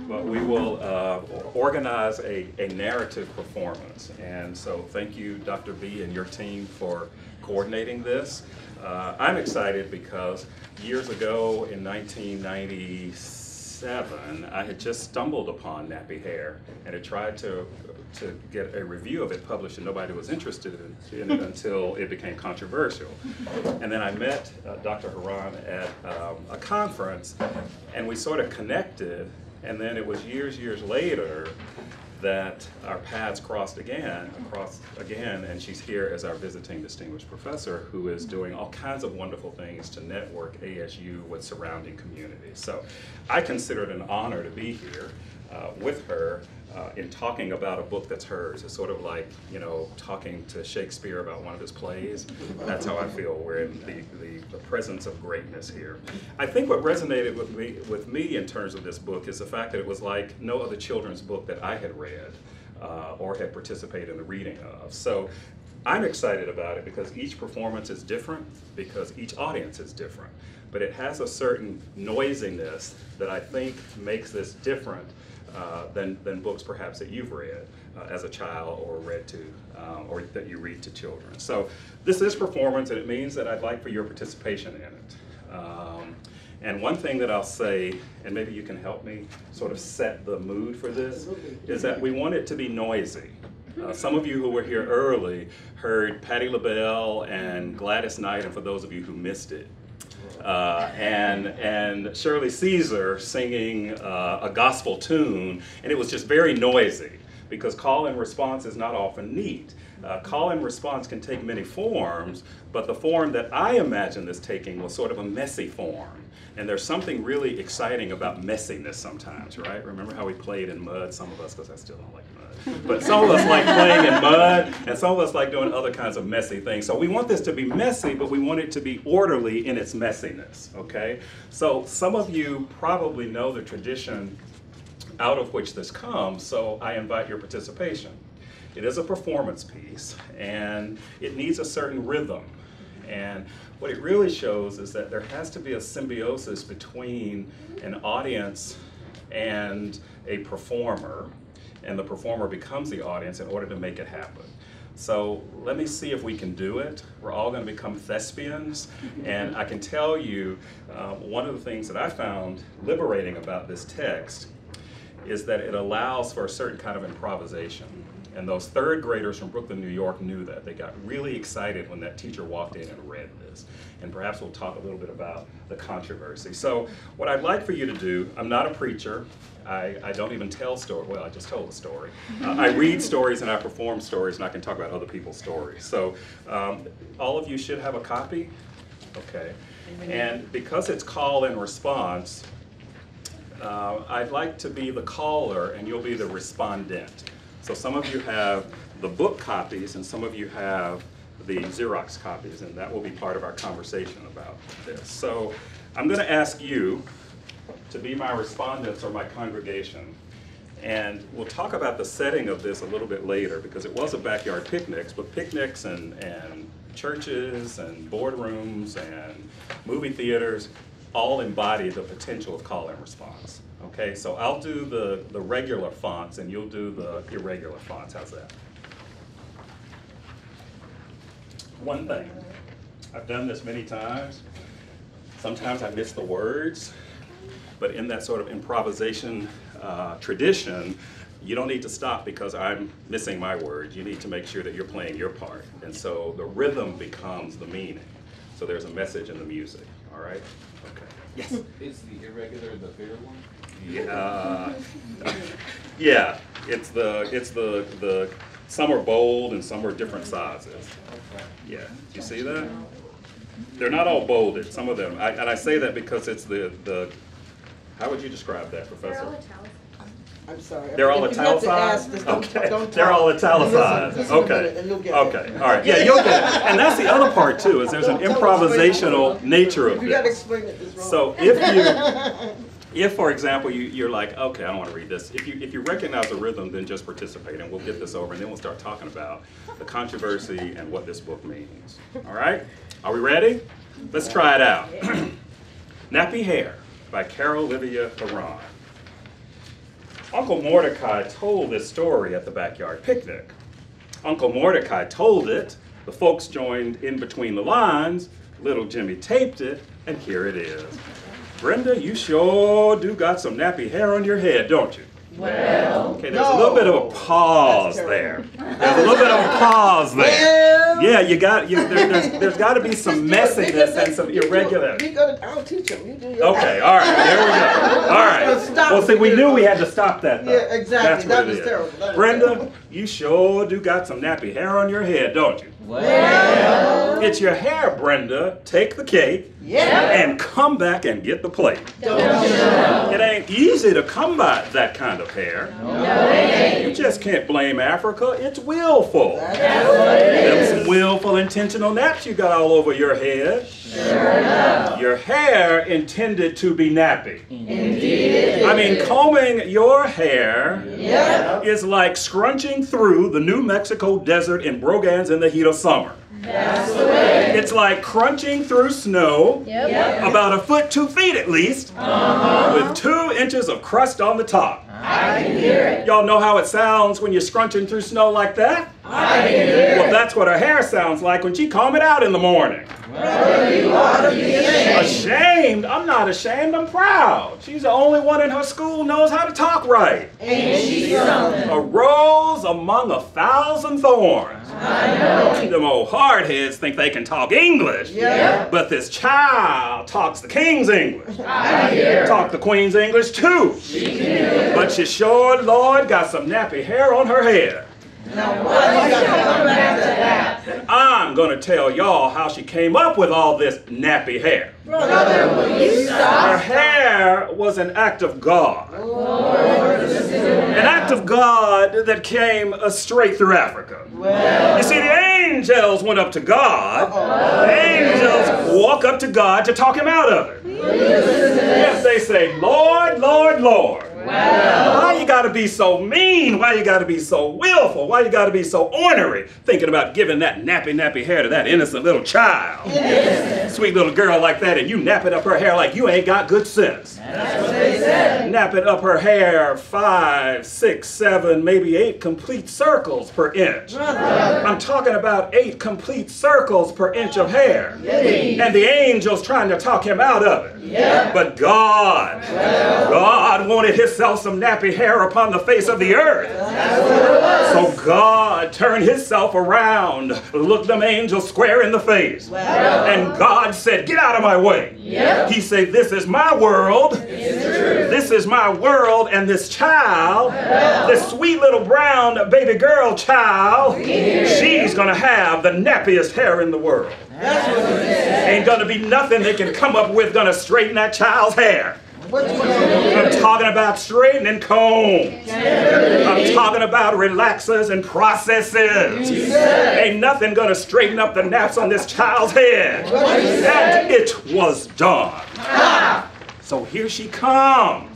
but we will organize a narrative performance. And so thank you, Dr. B, and your team for coordinating this. I'm excited because years ago in 1997, I had just stumbled upon Nappy Hair and had tried to get a review of it published, and nobody was interested in it until it became controversial. And then I met Dr. Herron at a conference, and we sort of connected, and then it was years later that our paths crossed again, and she's here as our visiting distinguished professor who is doing all kinds of wonderful things to network ASU with surrounding communities. So I consider it an honor to be here with her in talking about a book that's hers. It's sort of like, you know, talking to Shakespeare about one of his plays. That's how I feel. We're in the presence of greatness here. I think what resonated with me in terms of this book is the fact that it was like no other children's book that I had read or had participated in the reading of. So I'm excited about it because each performance is different, because each audience is different. But it has a certain noisiness that I think makes this different than books perhaps that you've read as a child or read to, or that you read to children. So this is performance, and it means that I'd like for your participation in it. And one thing that I'll say, and maybe you can help me sort of set the mood for this, is that we want it to be noisy. Some of you who were here early heard Patti LaBelle and Gladys Knight, and for those of you who missed it, and Shirley Caesar singing a gospel tune, and it was just very noisy because call and response is not often neat. Call and response can take many forms, but the form that I imagine this taking was sort of a messy form. And there's something really exciting about messiness sometimes, right? Remember how we played in mud? Some of us, because I still don't like mud. But some of us like playing in mud, and some of us like doing other kinds of messy things. So we want this to be messy, but we want it to be orderly in its messiness, okay? So some of you probably know the tradition out of which this comes, so I invite your participation. It is a performance piece, and it needs a certain rhythm. And what it really shows is that there has to be a symbiosis between an audience and a performer, and the performer becomes the audience in order to make it happen. So let me see if we can do it. We're all going to become thespians, and I can tell you one of the things that I found liberating about this text is that it allows for a certain kind of improvisation. And those third graders from Brooklyn, New York knew that. They got really excited when that teacher walked in and read this. And perhaps we'll talk a little bit about the controversy. So what I'd like for you to do, I'm not a preacher. I don't even tell stories. Well, I just told a story. I read stories and I perform stories, and I can talk about other people's stories. So all of you should have a copy. Okay. And because it's call and response, I'd like to be the caller and you'll be the respondent. So some of you have the book copies and some of you have the Xerox copies, and that will be part of our conversation about this. So I'm going to ask you to be my respondents or my congregation, and we'll talk about the setting of this a little bit later because it was a backyard picnics, but picnics and churches and boardrooms and movie theaters all embody the potential of call and response. Okay, so I'll do the regular fonts and you'll do the irregular fonts. How's that? One thing, I've done this many times. Sometimes I miss the words, but in that sort of improvisation tradition, you don't need to stop because I'm missing my words. You need to make sure that you're playing your part. And so the rhythm becomes the meaning. So there's a message in the music, all right? Okay. Yes? Is the irregular the bigger one? Yeah, yeah. It's the some are bold and some are different sizes. Yeah, do you see that? They're not all bolded. Some of them, and I say that because it's the. How would you describe that, Professor? I'm sorry. They're all italicized? Okay, they're all italicized. Okay, okay, all right. Yeah, you'll get it. And that's the other part too, is there's an improvisational nature of this. You gotta explain it this wrong. So if, for example, you're like, okay, I don't want to read this. If you recognize the rhythm, then just participate, and we'll get this over, and then we'll start talking about the controversy and what this book means. All right? Are we ready? Let's try it out. Nappy Hair by Carolivia Herron. Uncle Mordecai told this story at the backyard picnic. Uncle Mordecai told it, the folks joined in between the lines, little Jimmy taped it, and here it is. Brenda, you sure do got some nappy hair on your head, don't you? Well, okay, there's a little bit of a pause there. There's a little bit of a pause there. Yeah, there's got to be some messiness and some irregular. I'll teach them. You do your Okay, all right, there we go. All right. Well, see, we knew we had to stop that, though. Yeah, exactly. That's That was terrible. Brenda, you sure do got some nappy hair on your head, don't you? Well, it's your hair, Brenda. Take the cake and come back and get the plate. It ain't easy to come by that kind of hair. You just can't blame Africa. It's willful. Them some willful, intentional naps you got all over your head. Your hair intended to be nappy. Indeed. I mean, combing your hair is like scrunching through the New Mexico desert in Brogans in the heat of summer. That's the way. It's like crunching through snow, about a foot, 2 feet at least, with 2 inches of crust on the top. I can hear it. Y'all know how it sounds when you're scrunching through snow like that? I can hear it. Well, that's what her hair sounds like when she comb it out in the morning. Well, you ought to be ashamed. Ashamed? I'm not ashamed, I'm proud. She's the only one in her school knows how to talk right. Ain't she something? A rose among 1,000 thorns. I know. Them old hardheads think they can talk English. Yeah. But this child talks the king's English. I hear. Talk the queen's English too. She can. But she sure, Lord, got some nappy hair on her head. Now why you gotta come back to that? And I'm gonna tell y'all how she came up with all this nappy hair. Brother, will you stop? Her hair was an act of God. An act of God that came straight through Africa. Well, you see, the angels went up to God. The angels walk up to God to talk him out of it. Yes, they say, Lord, Lord, Lord. Well, why you gotta be so mean? Why you gotta be so willful? Why you gotta be so ornery? Thinking about giving that nappy hair to that innocent little child. Sweet little girl like that, and you napping up her hair like you ain't got good sense. That's what they said. Napping up her hair 5, 6, 7, maybe 8 complete circles per inch. I'm talking about 8 complete circles per inch of hair. And the angels trying to talk him out of it. But God wanted himself some nappy hair upon the face of the earth. So God turned himself around, looked them angels square in the face. And God said, get out of my way. He said, this is my world. This is my world, and this child, this sweet little brown baby girl child, she's going to have the nappiest hair in the world. Ain't going to be nothing they can come up with going to straighten that child's hair. I'm talking about straightening combs. I'm talking about relaxers and processes. Ain't nothing gonna straighten up the naps on this child's head. And it was done. So here she comes.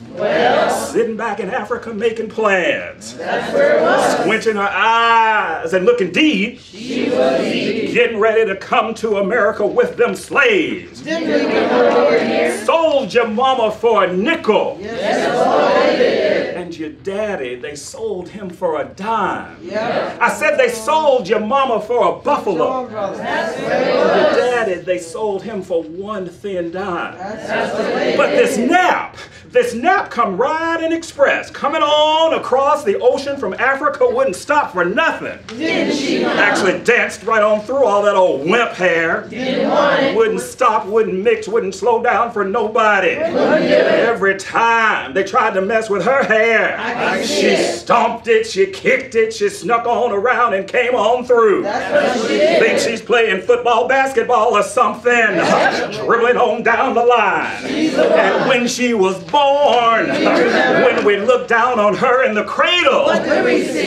Sitting back in Africa making plans. That's where it was. Squinching her eyes and looking deep. She was deep. Getting ready to come to America with them slaves. Didn't we come over here? Sold your mama for a nickel. And your daddy, they sold him for a dime. I said they sold your mama for a buffalo. Your daddy, they sold him for 1 thin dime. But this nap come riding express, coming on across the ocean from Africa, wouldn't stop for nothing. Didn't she? Actually danced right on through all that old wimp hair. Didn't want it. Wouldn't stop, wouldn't mix, wouldn't slow down for nobody. Every time they tried to mess with her hair, she stomped it, she kicked it, she snuck on around and came on through. Think she's playing football, basketball, or something, dribbling on down the line. And when she was born, when we look down on her in the cradle,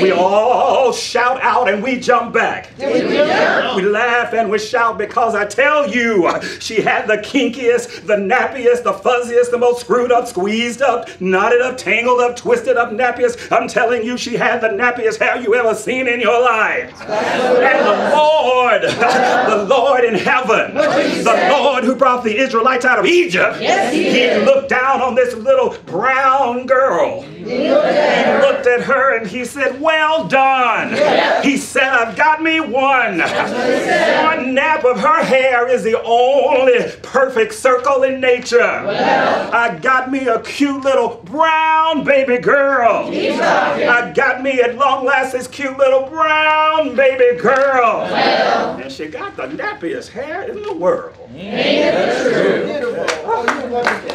we all shout out and we jump back. We laugh and we shout because I tell you, she had the kinkiest, the nappiest, the fuzziest, the most screwed up, squeezed up, knotted up, tangled up, twisted up nappiest. I'm telling you, she had the nappiest hair you ever seen in your life. And the Lord in heaven, the Lord who brought the Israelites out of Egypt, he looked down on this little brown girl He looked at her and he said, well done. Yeah. He said, I've got me one. One nap of her hair is the only perfect circle in nature. Well, I got me a cute little brown baby girl. I got me at long last this cute little brown baby girl. Well, and she got the nappiest hair in the world. Ain't it true? Beautiful. Oh, you wonderful.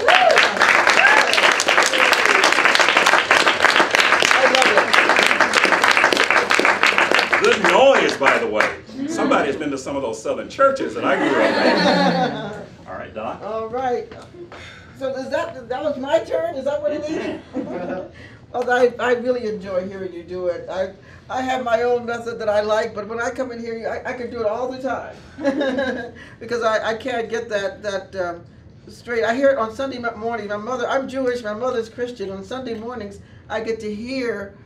Good noise, by the way. Somebody's been to some of those southern churches that I grew up in. All right, Doc. All right. So is that was my turn? Is that what it is? Well, I really enjoy hearing you do it. I have my own method that I like, but when I come in here, I can do it all the time because I can't get that straight. I hear it on Sunday morning. I'm Jewish. My mother's Christian. On Sunday mornings, I get to hear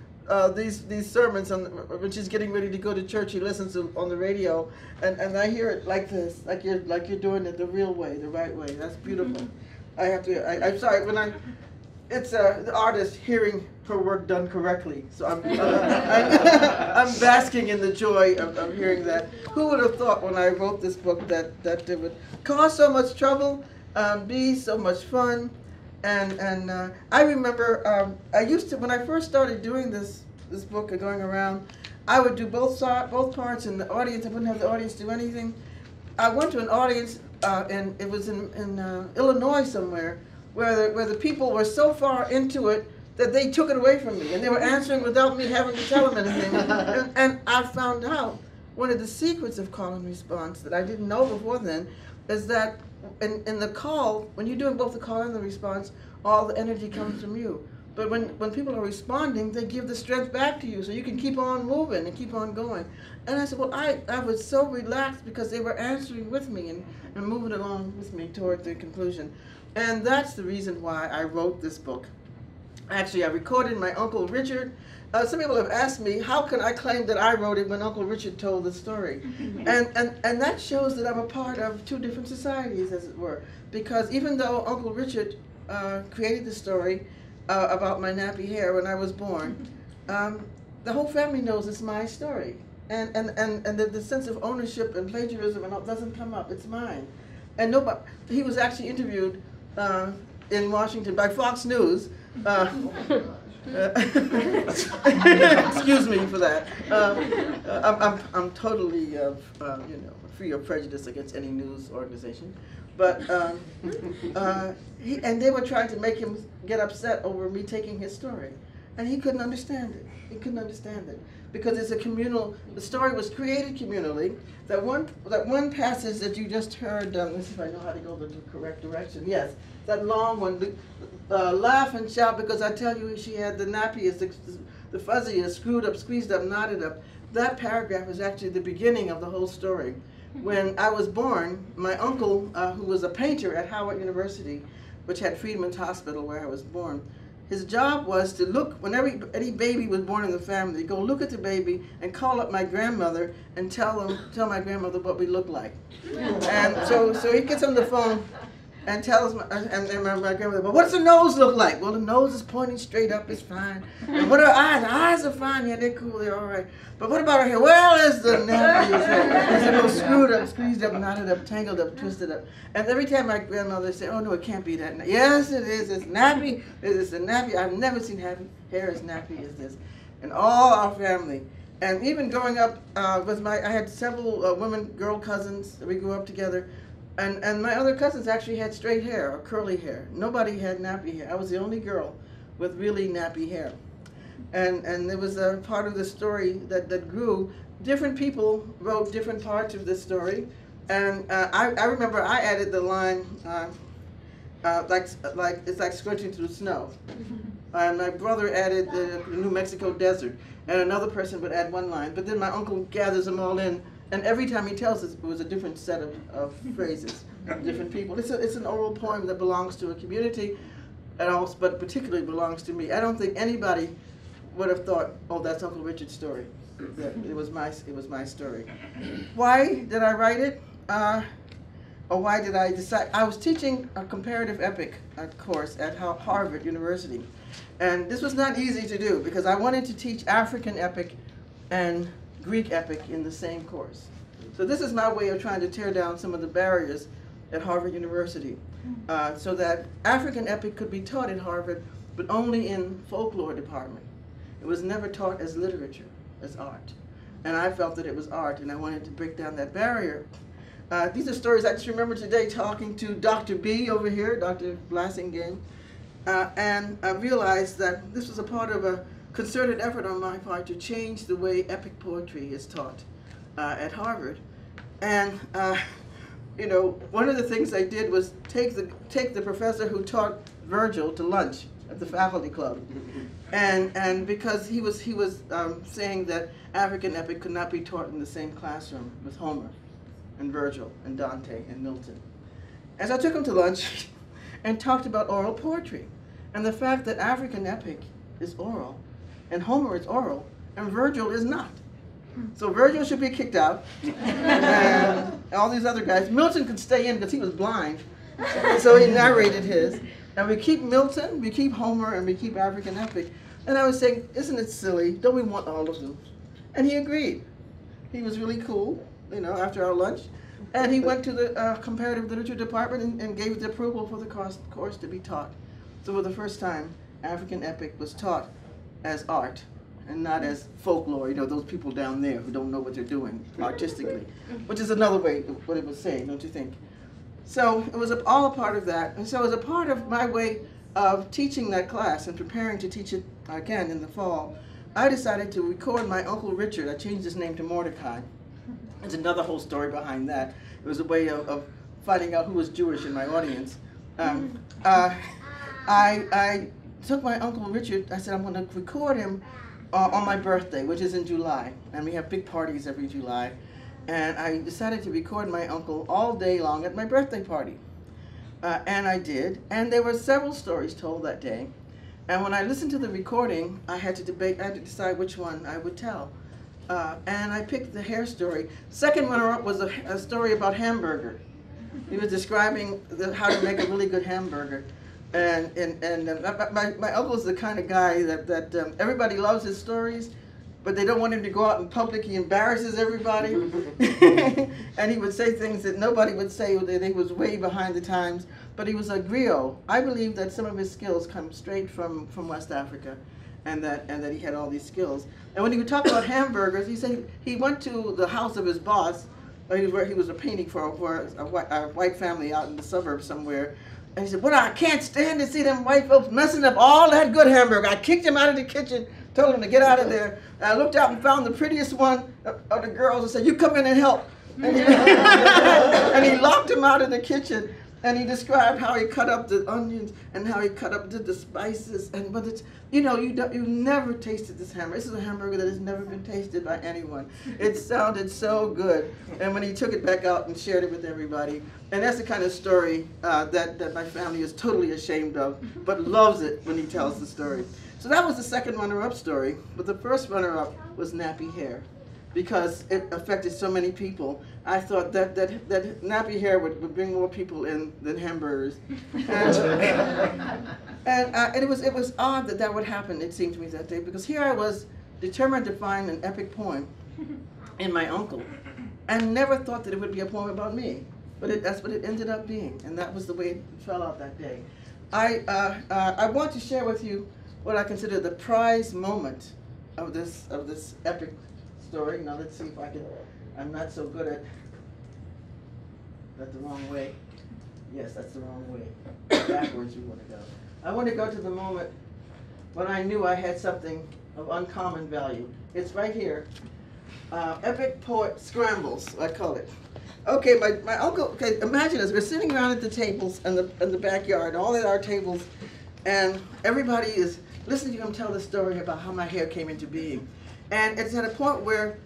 these sermons when she's getting ready to go to church. She listens to on the radio, and I hear it like this, like you're doing it the real way, the right way. That's beautiful. I'm sorry it's the artist hearing her work done correctly. So I'm basking in the joy of hearing that. Who would have thought when I wrote this book that it would cause so much trouble, be so much fun. And I remember I used to, when I first started doing this book and going around, I would do both parts in the audience. I wouldn't have the audience do anything. I went to an audience, and it was in Illinois somewhere, where the people were so far into it that they took it away from me, and they were answering without me having to tell them anything. And I found out one of the secrets of call and response that I didn't know before then is that in the call, when you're doing both the call and the response, all the energy comes from you. But when people are responding, they give the strength back to you so you can keep on moving and keep on going. And I said, well, I was so relaxed because they were answering with me and moving along with me toward the conclusion. And that's the reason why I wrote this book. Actually, I recorded my Uncle Richard. Some people have asked me, how can I claim that I wrote it when Uncle Richard told the story? And that shows that I'm a part of two different societies, as it were. Because even though Uncle Richard created the story about my nappy hair when I was born, the whole family knows it's my story. And the sense of ownership and plagiarism and all doesn't come up. It's mine. And nobody, he was actually interviewed in Washington by Fox News. Excuse me for that. I'm totally free of prejudice against any news organization, but and they were trying to make him get upset over me taking his story, and he couldn't understand it. He couldn't understand it because it's a communal. The story was created communally. That one passage that you just heard. Let's see if I know how to go the correct direction. Yes, that long one. Laugh and shout because I tell you she had the nappiest, the fuzziest, screwed up, squeezed up, knotted up. That paragraph is actually the beginning of the whole story. When I was born, my uncle, who was a painter at Howard University, which had Freedman's Hospital where I was born, his job was to look, whenever any baby was born in the family, go look at the baby and call up my grandmother and tell my grandmother what we looked like. And so he gets on the phone and tells my grandmother, but what's the nose look like? Well, the nose is pointing straight up, it's fine. And what are her eyes? The eyes are fine, yeah, they're cool, they're all right. But what about her hair? Well, it's the nappy. It's a little screwed up, squeezed up, knotted up, tangled up, twisted up. And every time my grandmother would say, oh no, it can't be that. Yes, it is, it's nappy. It's a nappy. I've never seen hair as nappy as this. And all our family. And even growing up, I had several girl cousins, we grew up together. And my other cousins actually had straight hair or curly hair. Nobody had nappy hair. I was the only girl with really nappy hair. And there was a part of the story that grew. Different people wrote different parts of the story. And I remember I added the line, it's like squinting through snow. And my brother added the New Mexico desert. And another person would add one line. But then my uncle gathers them all in. And every time he tells us, it was a different set of phrases, different people. It's an oral poem that belongs to a community, but particularly belongs to me. I don't think anybody would have thought, oh, that's Uncle Richard's story. That it was my story. Why did I write it? or why did I decide? I was teaching a comparative epic course at Harvard University. And this was not easy to do because I wanted to teach African epic and Greek epic in the same course. So this is my way of trying to tear down some of the barriers at Harvard University so that African epic could be taught at Harvard, but only in folklore department. It was never taught as literature, as art. And I felt that it was art, and I wanted to break down that barrier. These are stories I just remember today talking to Dr. B over here, Dr. Blassingame, and I realized that this was a part of a concerted effort on my part to change the way epic poetry is taught at Harvard. And you know, one of the things I did was take the professor who taught Virgil to lunch at the faculty club, and because he was saying that African epic could not be taught in the same classroom with Homer and Virgil and Dante and Milton. As I took him to lunch and talked about oral poetry and the fact that African epic is oral and Homer is oral and Virgil is not. So Virgil should be kicked out and all these other guys. Milton could stay in because he was blind, so he narrated his. And we keep Milton, we keep Homer, and we keep African epic. And I was saying, isn't it silly? Don't we want all of them? And he agreed. He was really cool, you know, after our lunch. And he went to the comparative literature department and gave the approval for the course to be taught. So for the first time, African epic was taught as art and not as folklore, you know, those people down there who don't know what they're doing artistically, which is another way of what it was saying, don't you think? So it was all a part of that. And so as a part of my way of teaching that class and preparing to teach it again in the fall, I decided to record my Uncle Richard. I changed his name to Mordecai. There's another whole story behind that. It was a way of finding out who was Jewish in my audience. I took my Uncle Richard, I said I'm going to record him on my birthday, which is in July. And we have big parties every July. And I decided to record my uncle all day long at my birthday party. And I did. And there were several stories told that day. And when I listened to the recording, I had to decide which one I would tell. And I picked the hair story. Second runner-up was a story about hamburger. He was describing how to make a really good hamburger. And my uncle is the kind of guy that everybody loves his stories, but they don't want him to go out in public. He embarrasses everybody. And he would say things that nobody would say, that he was way behind the times. But he was a griot. I believe that some of his skills come straight from West Africa, and that he had all these skills. And when he would talk about hamburgers, he said he went to the house of his boss, where he was painting for a white family out in the suburbs somewhere. And he said, well, I can't stand to see them white folks messing up all that good hamburger. I kicked him out of the kitchen, told him to get out of there. And I looked out and found the prettiest one of the girls and said, you come in and help. And he locked him out of the kitchen. And he described how he cut up the onions and how he cut up the spices. And but it's, you know, you never tasted this hamburger. This is a hamburger that has never been tasted by anyone. It sounded so good. And when he took it back out and shared it with everybody, and that's the kind of story that my family is totally ashamed of, but loves it when he tells the story. So that was the second runner-up story. But the first runner-up was Nappy Hair, because it affected so many people. I thought that nappy hair would bring more people in than hamburgers. And it was odd that would happen, it seemed to me that day, because here I was determined to find an epic poem in my uncle, and never thought that it would be a poem about me. But that's what it ended up being, and that was the way it fell out that day. I want to share with you what I consider the prize moment of this epic story. Now let's see if I can. I'm not so good at that. The wrong way. Yes, that's the wrong way. Backwards we want to go. I want to go to the moment when I knew I had something of uncommon value. It's right here. Epic poet scrambles, I call it. Okay, my uncle. Okay, imagine this. We're sitting around at the tables in the backyard, all at our tables, and everybody is listening to him tell the story about how my hair came into being. And it's at a point where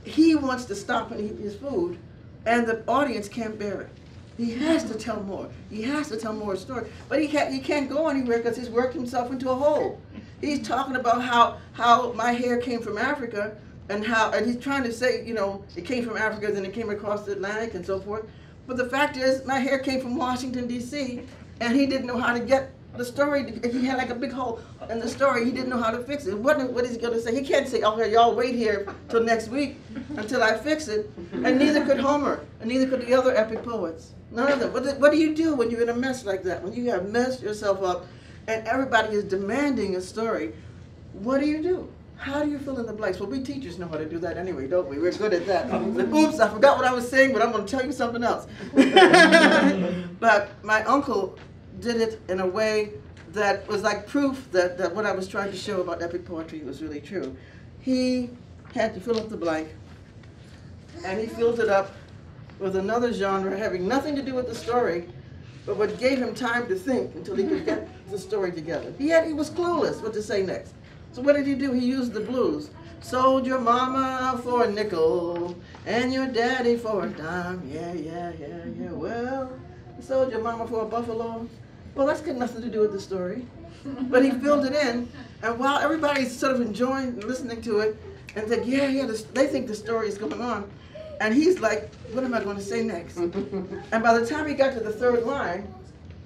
he wants to stop and eat his food, and the audience can't bear it. He has to tell more. He has to tell more story. But he can't go anywhere because he's worked himself into a hole. He's talking about how my hair came from Africa, and he's trying to say, you know, it came from Africa, then it came across the Atlantic and so forth. But the fact is, my hair came from Washington, D.C., and he didn't know how to get the story. He had like a big hole in the story. He didn't know how to fix it. What is he going to say? He can't say, okay, y'all wait here till next week until I fix it. And neither could Homer, and neither could the other epic poets. None of them. What do you do when you're in a mess like that? When you have messed yourself up and everybody is demanding a story, what do you do? How do you fill in the blanks? Well, we teachers know how to do that anyway, don't we? We're good at that. Oops, I forgot what I was saying, but I'm going to tell you something else. But my uncle did it in a way that was like proof that what I was trying to show about epic poetry was really true. He had to fill up the blank, and he filled it up with another genre having nothing to do with the story, but what gave him time to think until he could get the story together. He was clueless what to say next. So what did he do? He used the blues. Sold your mama for a nickel and your daddy for a dime. Yeah, yeah, yeah, yeah. Well, you sold your mama for a buffalo. Well, that's got nothing to do with the story. But he filled it in, and while everybody's sort of enjoying listening to it, and think, yeah, yeah, they think the story is going on, and he's like, what am I going to say next? And by the time he got to the third line,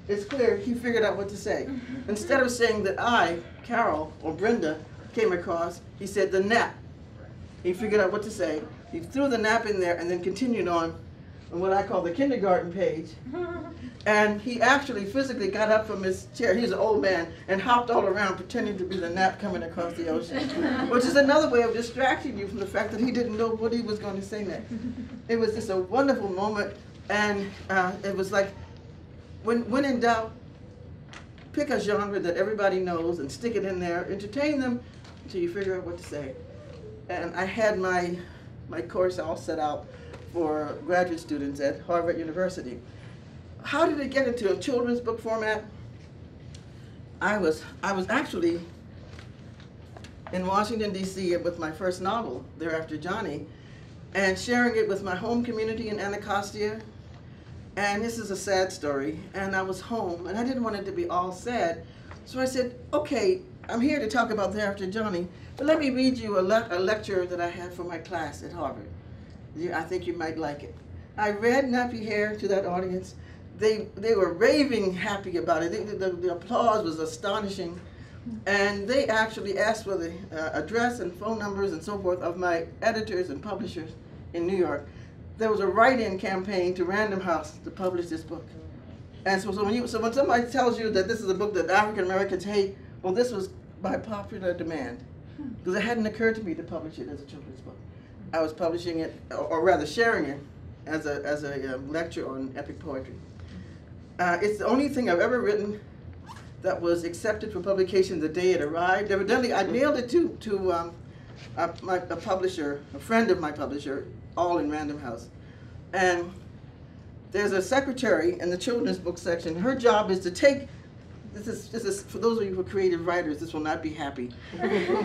it's clear he figured out what to say. Instead of saying that I, Carol, or Brenda came across, he said the nap. He figured out what to say. He threw the nap in there and then continued on what I call the kindergarten page. And he actually physically got up from his chair, he's an old man, and hopped all around pretending to be the nap coming across the ocean. Which is another way of distracting you from the fact that he didn't know what he was going to say next. It was just a wonderful moment, and it was like, when in doubt, pick a genre that everybody knows and stick it in there, entertain them until you figure out what to say. And I had my course all set out for graduate students at Harvard University. How did it get into a children's book format? I was actually in Washington, D.C. with my first novel, Thereafter Johnny, and sharing it with my home community in Anacostia. And this is a sad story, and I was home, and I didn't want it to be all sad. So I said, okay, I'm here to talk about Thereafter Johnny, but let me read you a lecture that I had for my class at Harvard. I think you might like it. I read Nappy Hair to that audience. They were raving happy about it. The applause was astonishing. And they actually asked for the address and phone numbers and so forth of my editors and publishers in New York. There was a write-in campaign to Random House to publish this book. And so when somebody tells you that this is a book that African Americans hate, well, this was by popular demand. Because it hadn't occurred to me to publish it as a children's book. I was publishing it, or rather sharing it, as a lecture on epic poetry. It's the only thing I've ever written that was accepted for publication the day it arrived. Evidently, I mailed it to a publisher, a friend of my publisher, all in Random House. And there's a secretary in the children's book section. Her job is to take, this is for those of you who are creative writers, this will not be happy.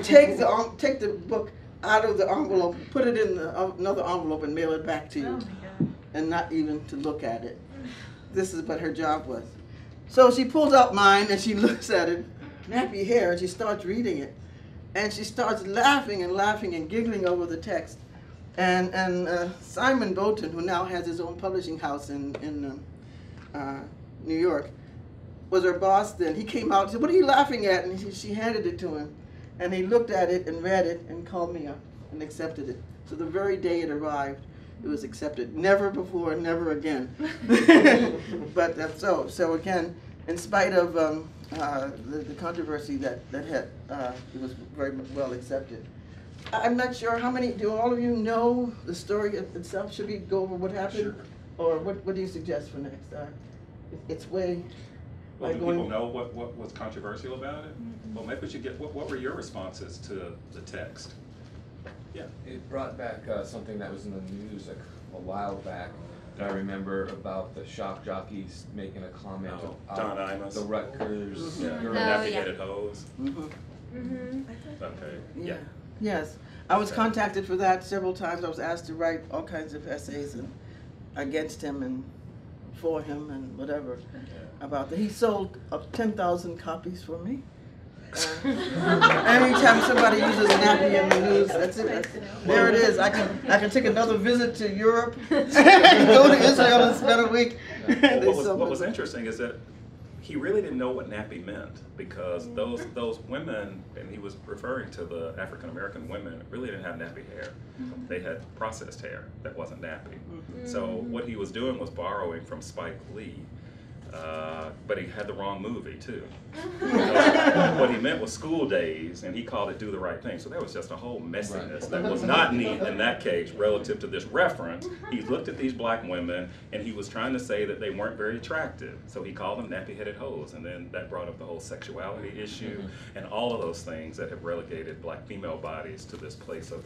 Take the book out of the envelope, put it in another envelope and mail it back to you. Oh my God. And not even to look at it. This is what her job was. So she pulls out mine and she looks at it, Nappy Hair, and she starts reading it. And she starts laughing and giggling over the text. And Simon Bolton, who now has his own publishing house in New York, was her boss then. He came out and said, "What are you laughing at?" And she handed it to him. And he looked at it and read it and called me up and accepted it. So the very day it arrived, it was accepted. Never before, never again. But so again, in spite of the controversy that had, it was very well accepted. I'm not sure how many, do all of you know the story itself? Should we go over what happened? Sure. Or what do you suggest for next? It's way... Well, do people know what was controversial about it? Mm-hmm. Well, maybe we should get, what were your responses to the text? Yeah. It brought back something that was in the news like a while back. I remember about the shock jockeys making a comment Don Imus. The Rutgers. Mm-hmm. Girl navigated hose. Mm-hmm. Mm-hmm. Okay. Yeah. Yes. I was contacted for that several times. I was asked to write all kinds of essays and against him and for him and whatever about that. He sold 10,000 copies for me. Anytime somebody uses nappy in the news, that's it. There it is. I can take another visit to Europe, go to Israel and spend a week. What was interesting is that he really didn't know what nappy meant, because those women, and he was referring to the African American women, really didn't have nappy hair. They had processed hair that wasn't nappy. So what he was doing was borrowing from Spike Lee. But he had the wrong movie too. What he meant was School Days, and he called it Do the Right Thing. So there was just a whole messiness that was not neat in that case relative to this reference. He looked at these black women and he was trying to say that they weren't very attractive. So he called them nappy-headed hoes, and then that brought up the whole sexuality issue and all of those things that have relegated black female bodies to this place of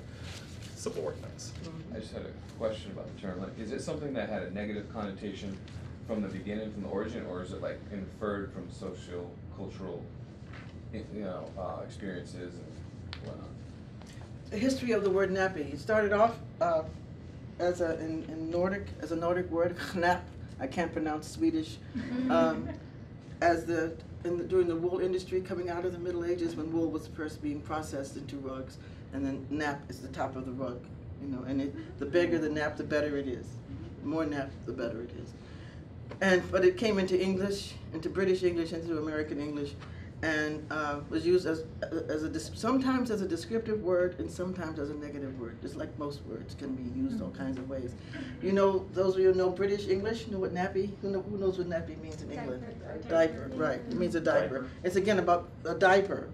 subordinates. I just had a question about the term. Like, is it something that had a negative connotation from the beginning, from the origin, or is it like inferred from social, cultural, experiences and whatnot? The history of the word nappy. It started off as a Nordic word, knap. I can't pronounce Swedish. During the wool industry, coming out of the Middle Ages, when wool was first being processed into rugs, and then nap is the top of the rug, and the bigger the nap, the better it is. The more nap, the better it is. But it came into English, into British English, into American English, and was used sometimes as a descriptive word and sometimes as a negative word, just like most words can be used all kinds of ways. Those of you who know British English know what nappy, who knows what nappy means in England? Diaper, right, it means a diaper. It's again about a diaper.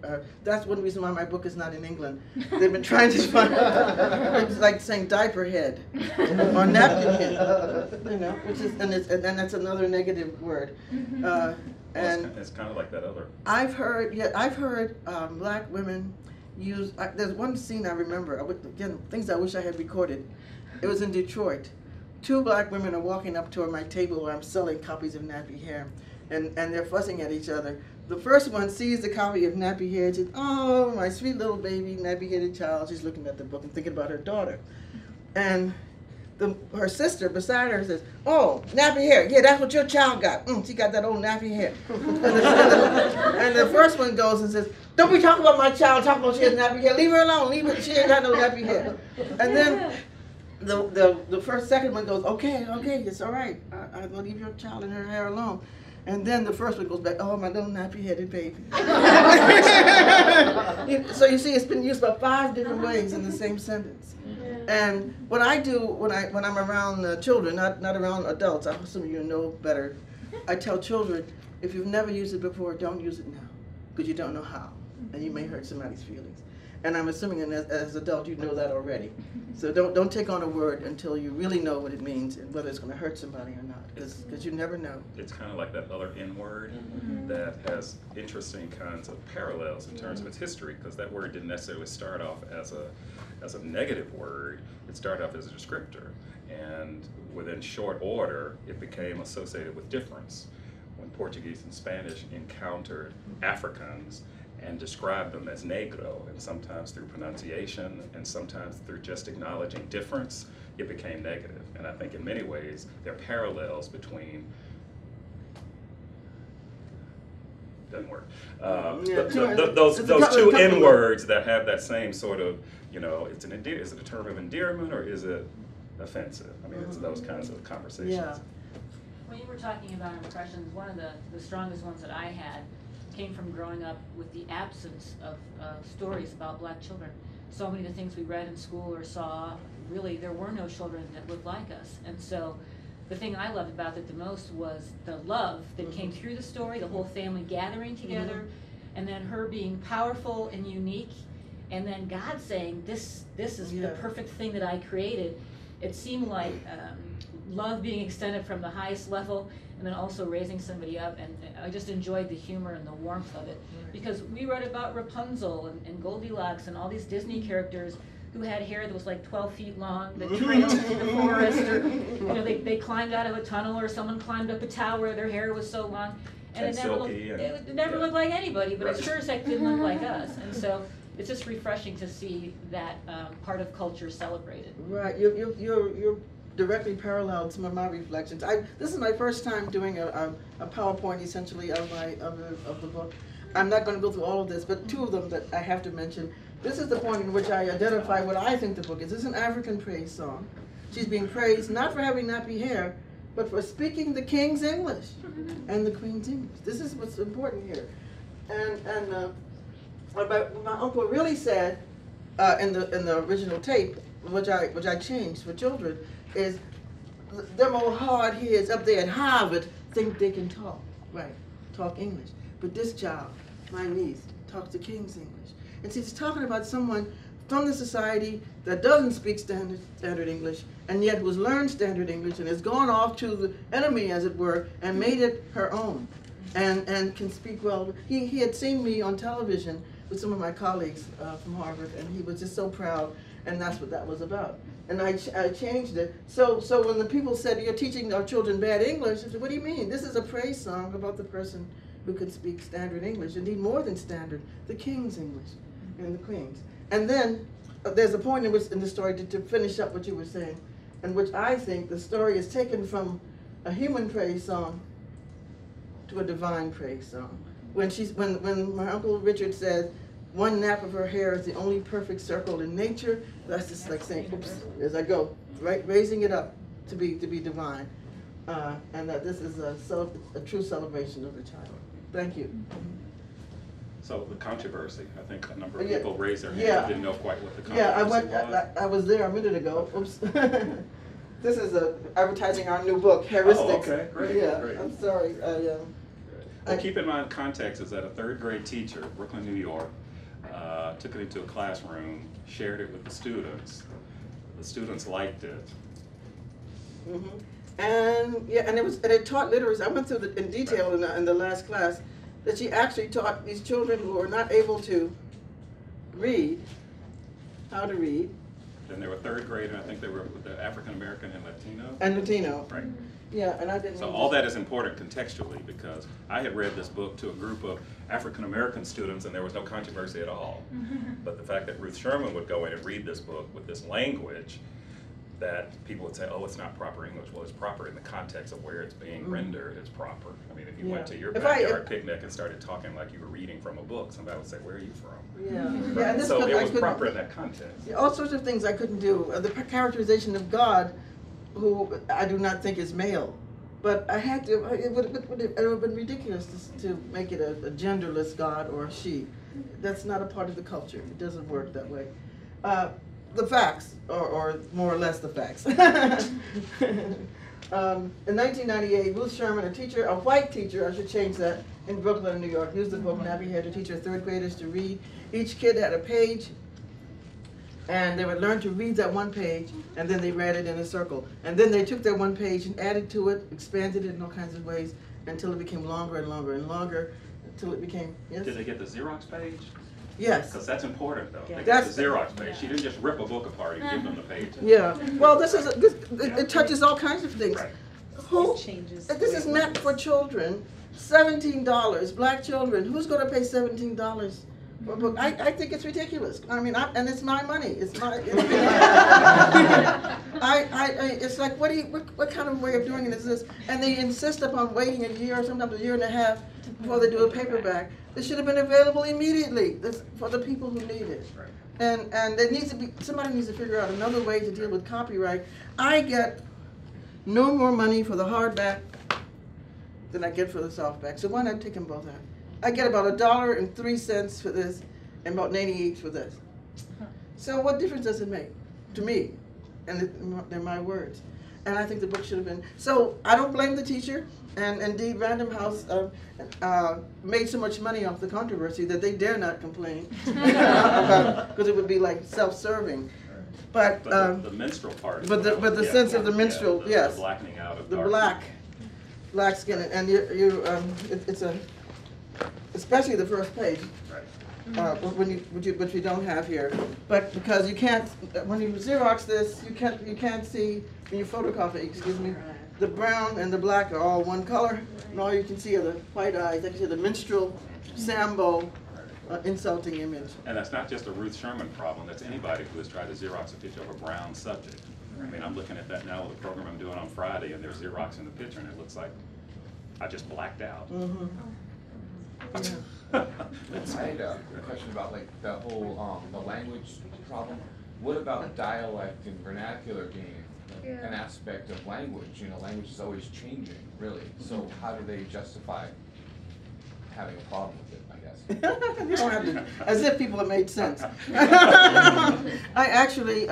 That's one reason why my book is not in England. They've been trying to find, it's like saying diaper head or napkin head, which is, and that's another negative word. And it's kind of like that other. I've heard black women use. There's one scene I remember. Again, things I wish I had recorded. It was in Detroit. Two black women are walking up to my table where I'm selling copies of Nappy Hair, and they're fussing at each other. The first one sees the copy of Nappy Hair and says, "Oh, my sweet little baby, nappy-headed child." She's looking at the book and thinking about her daughter, and her sister beside her says, "Oh, nappy hair. Yeah, that's what your child got. She got that old nappy hair." And the first one goes and says, "Don't be talking about my child. Talk about she has nappy hair. Leave her alone. Leave her. She ain't got no nappy hair." And then the second one goes, "Okay, it's all right. I will leave your child and her hair alone." And then the first one goes back, "Oh, my little nappy-headed baby." So you see, it's been used about 5 different ways in the same sentence. And what I do when I'm around children, not around adults, I hope some of you know better, I tell children, if you've never used it before, don't use it now, because you don't know how, and you may hurt somebody's feelings. And I'm assuming as an adult you know that already. So don't take on a word until you really know what it means and whether it's going to hurt somebody or not, because you never know. It's kind of like that other N word that has interesting kinds of parallels in terms of its history, because that word didn't necessarily start off as a negative word. It started off as a descriptor, and within short order it became associated with difference. When Portuguese and Spanish encountered Africans and described them as negro, and sometimes through pronunciation and sometimes through just acknowledging difference, it became negative. And I think in many ways there are parallels between, doesn't work, those two N words that have that same sort of, is it a term of endearment or is it offensive? I mean, it's those kinds of conversations. Yeah. When you were talking about impressions, one of the strongest ones that I had came from growing up with the absence of stories about black children. So many of the things we read in school or saw, really there were no children that looked like us. And so the thing I loved about it the most was the love that came through the story, the whole family gathering together, and then her being powerful and unique, and then God saying, this is the perfect thing that I created. It seemed like love being extended from the highest level, and then also raising somebody up, and I just enjoyed the humor and the warmth of it. Because we read about Rapunzel and Goldilocks and all these Disney characters who had hair that was like 12 feet long, that trailed through the forest, or they climbed out of a tunnel, or someone climbed up a tower, their hair was so long, and it never looked like anybody, but it sure as heck didn't look like us. And so it's just refreshing to see that part of culture celebrated. Right, you're directly paralleled some of my reflections. This is my first time doing a PowerPoint essentially of the book. I'm not going to go through all of this, but two of them that I have to mention. This is the point in which I identify what I think the book is. This is an African praise song. She's being praised not for having nappy hair, but for speaking the king's English and the queen's English. This is what's important here. And what my uncle really said in the original tape, which I changed for children, is them old hard heads up there at Harvard think they can talk, right? Talk English. But this child, my niece, talks the king's English. And she's talking about someone from the society that doesn't speak standard English, and yet who's learned standard English and has gone off to the enemy, as it were, and made it her own, and can speak well. He had seen me on television with some of my colleagues from Harvard, and he was just so proud, and that's what that was about. And I changed it. So when the people said, you're teaching our children bad English, I said, what do you mean? This is a praise song about the person who could speak standard English, indeed more than standard, the king's English and the queen's. And then there's a point in the story to finish up what you were saying, in which I think the story is taken from a human praise song to a divine praise song. When my Uncle Richard said, one nap of her hair is the only perfect circle in nature, that's just like saying, oops, as I go, right, raising it up to be divine. And that this is a true celebration of the child. Thank you. So the controversy, I think a number of Yeah. people raised their hand, Yeah. didn't know quite what the controversy Yeah, was. I was there a minute ago. Oops. This is advertising our new book, Heuristics. Oh, okay, great, Yeah, great. I'm sorry. Well, keep in mind, context is that a third grade teacher, Brooklyn, New York, took it into a classroom, shared it with the students. The students liked it. Mm-hmm. And it taught literacy. I went through in detail in the last class that she actually taught these children who are not able to read how to read. Then they were third grade, and I think they were with the African American and Latino. And Latino. Right. Yeah, and I didn't. So all that is important contextually, because I had read this book to a group of African American students and there was no controversy at all. But the fact that Ruth Sherman would go in and read this book with this language, that people would say, oh, it's not proper English. Well, it's proper in the context of where it's being rendered, it's proper. I mean, if you went to your backyard picnic and started talking like you were reading from a book, somebody would say, where are you from? Yeah. Right? Yeah, and this So book it I was couldn't- proper in that context. Yeah, all sorts of things I couldn't do. The characterization of God, who I do not think is male, but I had to. It would have been ridiculous to make it a genderless God or a she. That's not a part of the culture. It doesn't work that way. The facts, or more or less the facts. In 1998, Ruth Sherman, a white teacher, I should change that, in Brooklyn, New York, used the book Nappy Hair to teach her third graders to read. Each kid had a page, and they would learn to read that one page, and then they read it in a circle. And then they took that one page and added to it, expanded it in all kinds of ways, until it became longer and longer and longer, until it became, yes? Did they get the Xerox page? Yes. Because that's important, though. They got That's- the Xerox page. She didn't just rip a book apart and give them the page. Yeah. Well, it touches all kinds of things. Right. Who, It changes this is meant for children, $17, black children. Who's going to pay $17 for a book? I think it's ridiculous. I mean, and it's my money. It's my. It's like, what kind of way of doing it is this? And they insist upon waiting a year, sometimes a year and a half, before they do a paperback. This should have been available immediately for the people who need it. Right. And there needs to be, somebody needs to figure out another way to deal with copyright. I get no more money for the hardback than I get for the softback. So why not take them both out? I get about $1.03 for this and about 98 for this. So what difference does it make to me? And they're my words. And I think the book should have been. So I don't blame the teacher. And indeed, Random House made so much money off the controversy that they dare not complain because it would be like self-serving. But the minstrel part. But the sense of the minstrel, yes, The blackening out of the dark. black skin, and it's especially the first page, Right. which we don't have here. But because you can't, when you Xerox this, you can't see when you photocopy. Excuse me. The brown and the black are all one color, and all you can see are the white eyes. You can see the minstrel, Sambo, insulting image. And that's not just a Ruth Sherman problem, that's anybody who has tried to Xerox a picture of a brown subject. I mean, I'm looking at that now with a program I'm doing on Friday, and there's Xerox in the picture, and it looks like I just blacked out. Mm-hmm. Yeah. I had a question about like the whole the language problem. What about dialect and vernacular being an aspect of language? You know, language is always changing, really. So how do they justify having a problem with it, I guess? You don't have to, as if people have made sense. I actually,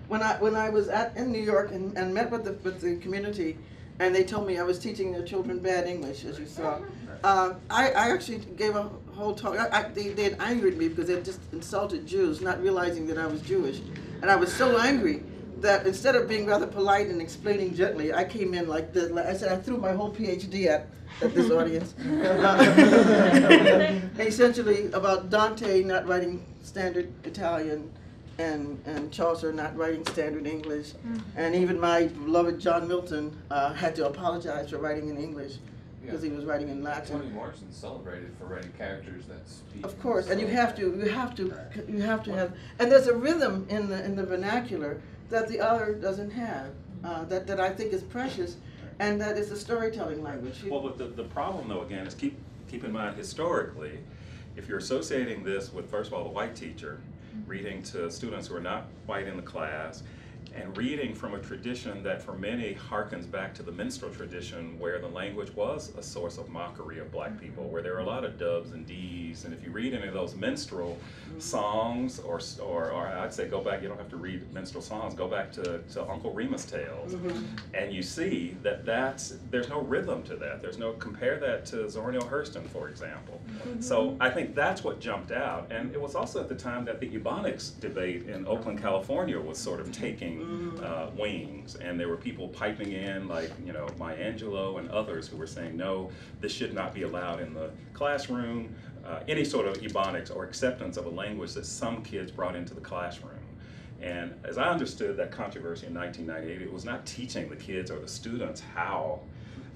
when I was in New York and met with the community, and they told me I was teaching their children bad English, as you saw. I actually gave a whole talk. They had angered me because they had just insulted Jews, not realizing that I was Jewish. And I was so angry that instead of being rather polite and explaining gently, I came in like this. I said, I threw my whole PhD at this audience. Essentially about Dante not writing standard Italian and Chaucer not writing standard English. And even my beloved John Milton had to apologize for writing in English because he was writing in Latin. Toni Morrison's celebrated for writing characters that speak. Of course, and you have to have, and there's a rhythm in the vernacular that the other doesn't have, that I think is precious, and that is the storytelling language. Well, but the problem though, again, is keep in mind historically, if you're associating this with, first of all, the white teacher, reading to students who are not white in the class, and reading from a tradition that for many harkens back to the minstrel tradition, where the language was a source of mockery of black people, where there are a lot of dubs and Ds, and if you read any of those minstrel songs, or I'd say go back, you don't have to read minstrel songs, go back to Uncle Remus Tales, and you see that there's no rhythm to that. There's no, compare that to Zora Neale Hurston, for example. So I think that's what jumped out, and it was also at the time that the Ebonics debate in Oakland, California was sort of taking wings, and there were people piping in like, you know, Maya Angelou and others who were saying, no, this should not be allowed in the classroom, any sort of Ebonics or acceptance of a language that some kids brought into the classroom. And as I understood that controversy in 1998, it was not teaching the kids or the students how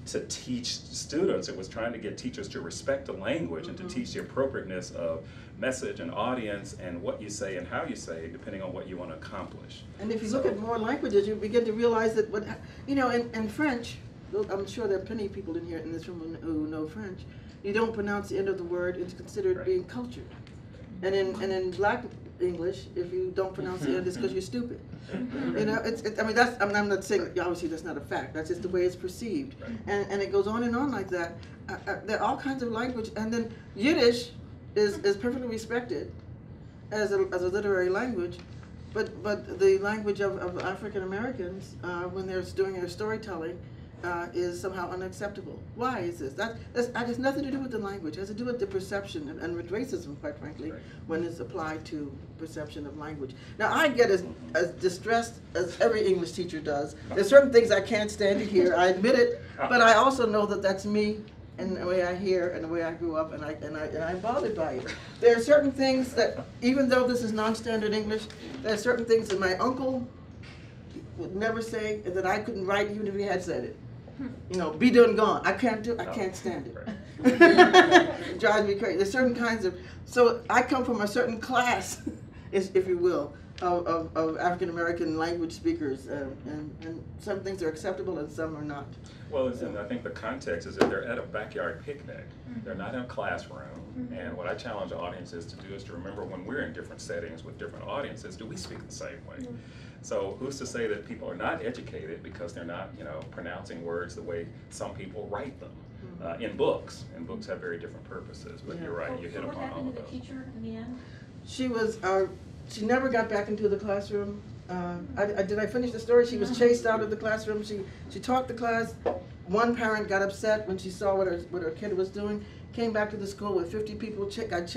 to teach students. It was trying to get teachers to respect the language and to teach the appropriateness of message and audience and what you say and how you say, depending on what you want to accomplish. And if you look at more languages, you begin to realize that what, you know, in French, I'm sure there are plenty of people in here in this room who know French, you don't pronounce the end of the word, it's considered being cultured. And in black English, if you don't pronounce the end, it's because you're stupid. You know, I mean, I'm not saying, obviously that's not a fact, that's just the way it's perceived. And it goes on and on like that. There are all kinds of language, and then Yiddish is perfectly respected as a literary language, but the language of African Americans, when they're doing their storytelling, is somehow unacceptable. Why is this? That has nothing to do with the language. It has to do with the perception and with racism, quite frankly, when it's applied to perception of language. Now, I get as distressed as every English teacher does. There's certain things I can't stand to hear. I admit it, but I also know that that's me and the way I hear and the way I grew up, and I'm bothered by it. There are certain things that, even though this is non-standard English, there are certain things that my uncle would never say and that I couldn't write even if he had said it. You know, be done gone. I can't stand it. It drives me crazy. There's certain kinds of, so I come from a certain class, if you will, of African American language speakers, and some things are acceptable and some are not. Well, listen, I think the context is that they're at a backyard picnic. They're not in a classroom. And what I challenge audiences to do is to remember, when we're in different settings with different audiences, do we speak the same way? So who's to say that people are not educated because they're not, you know, pronouncing words the way some people write them in books? And books have very different purposes, but you're right, you hit upon all of those. What happened to the teacher in the end? She was, she never got back into the classroom. Did I finish the story? She was chased out of the classroom. She taught the class. One parent got upset when she saw what her kid was doing. Came back to the school with 50 people. They got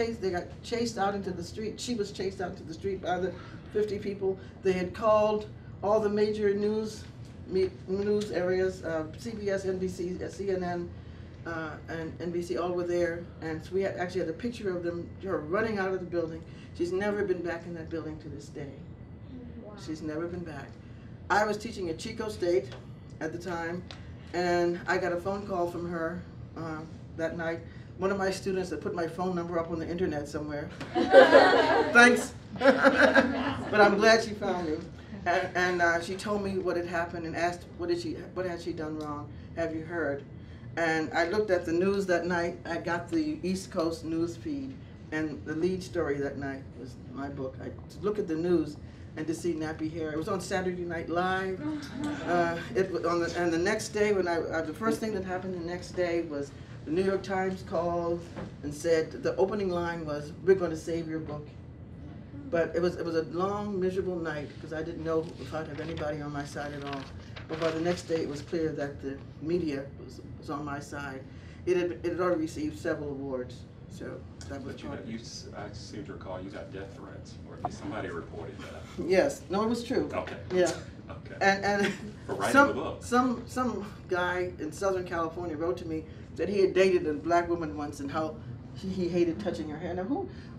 chased out into the street. She was chased out into the street by the 50 people. They had called all the major news areas, CBS, NBC, CNN, and NBC, all were there. And so we actually had a picture of her running out of the building. She's never been back in that building to this day. Wow. She's never been back. I was teaching at Chico State at the time, and I got a phone call from her that night. One of my students had put my phone number up on the internet somewhere. Thanks. But I'm glad she found me. And she told me what had happened and asked, what had she done wrong? Have you heard? And I looked at the news that night. I got the East Coast news feed, and the lead story that night was my book. I look at the news and to see nappy hair. It was on Saturday Night Live. It was on and the next day when the first thing that happened the next day was the New York Times called and said the opening line was, "We're going to save your book." But it was a long, miserable night because I didn't know if I'd have anybody on my side at all. But by the next day, it was clear that the media was on my side. It had already received several awards, so that was. But I seem to recall you got death threats, or at least somebody reported that. Yes, no, it was true. Okay. Yeah. Okay. And For writing the book. Some guy in Southern California wrote to me that he had dated a black woman once and how he hated touching her hair. Now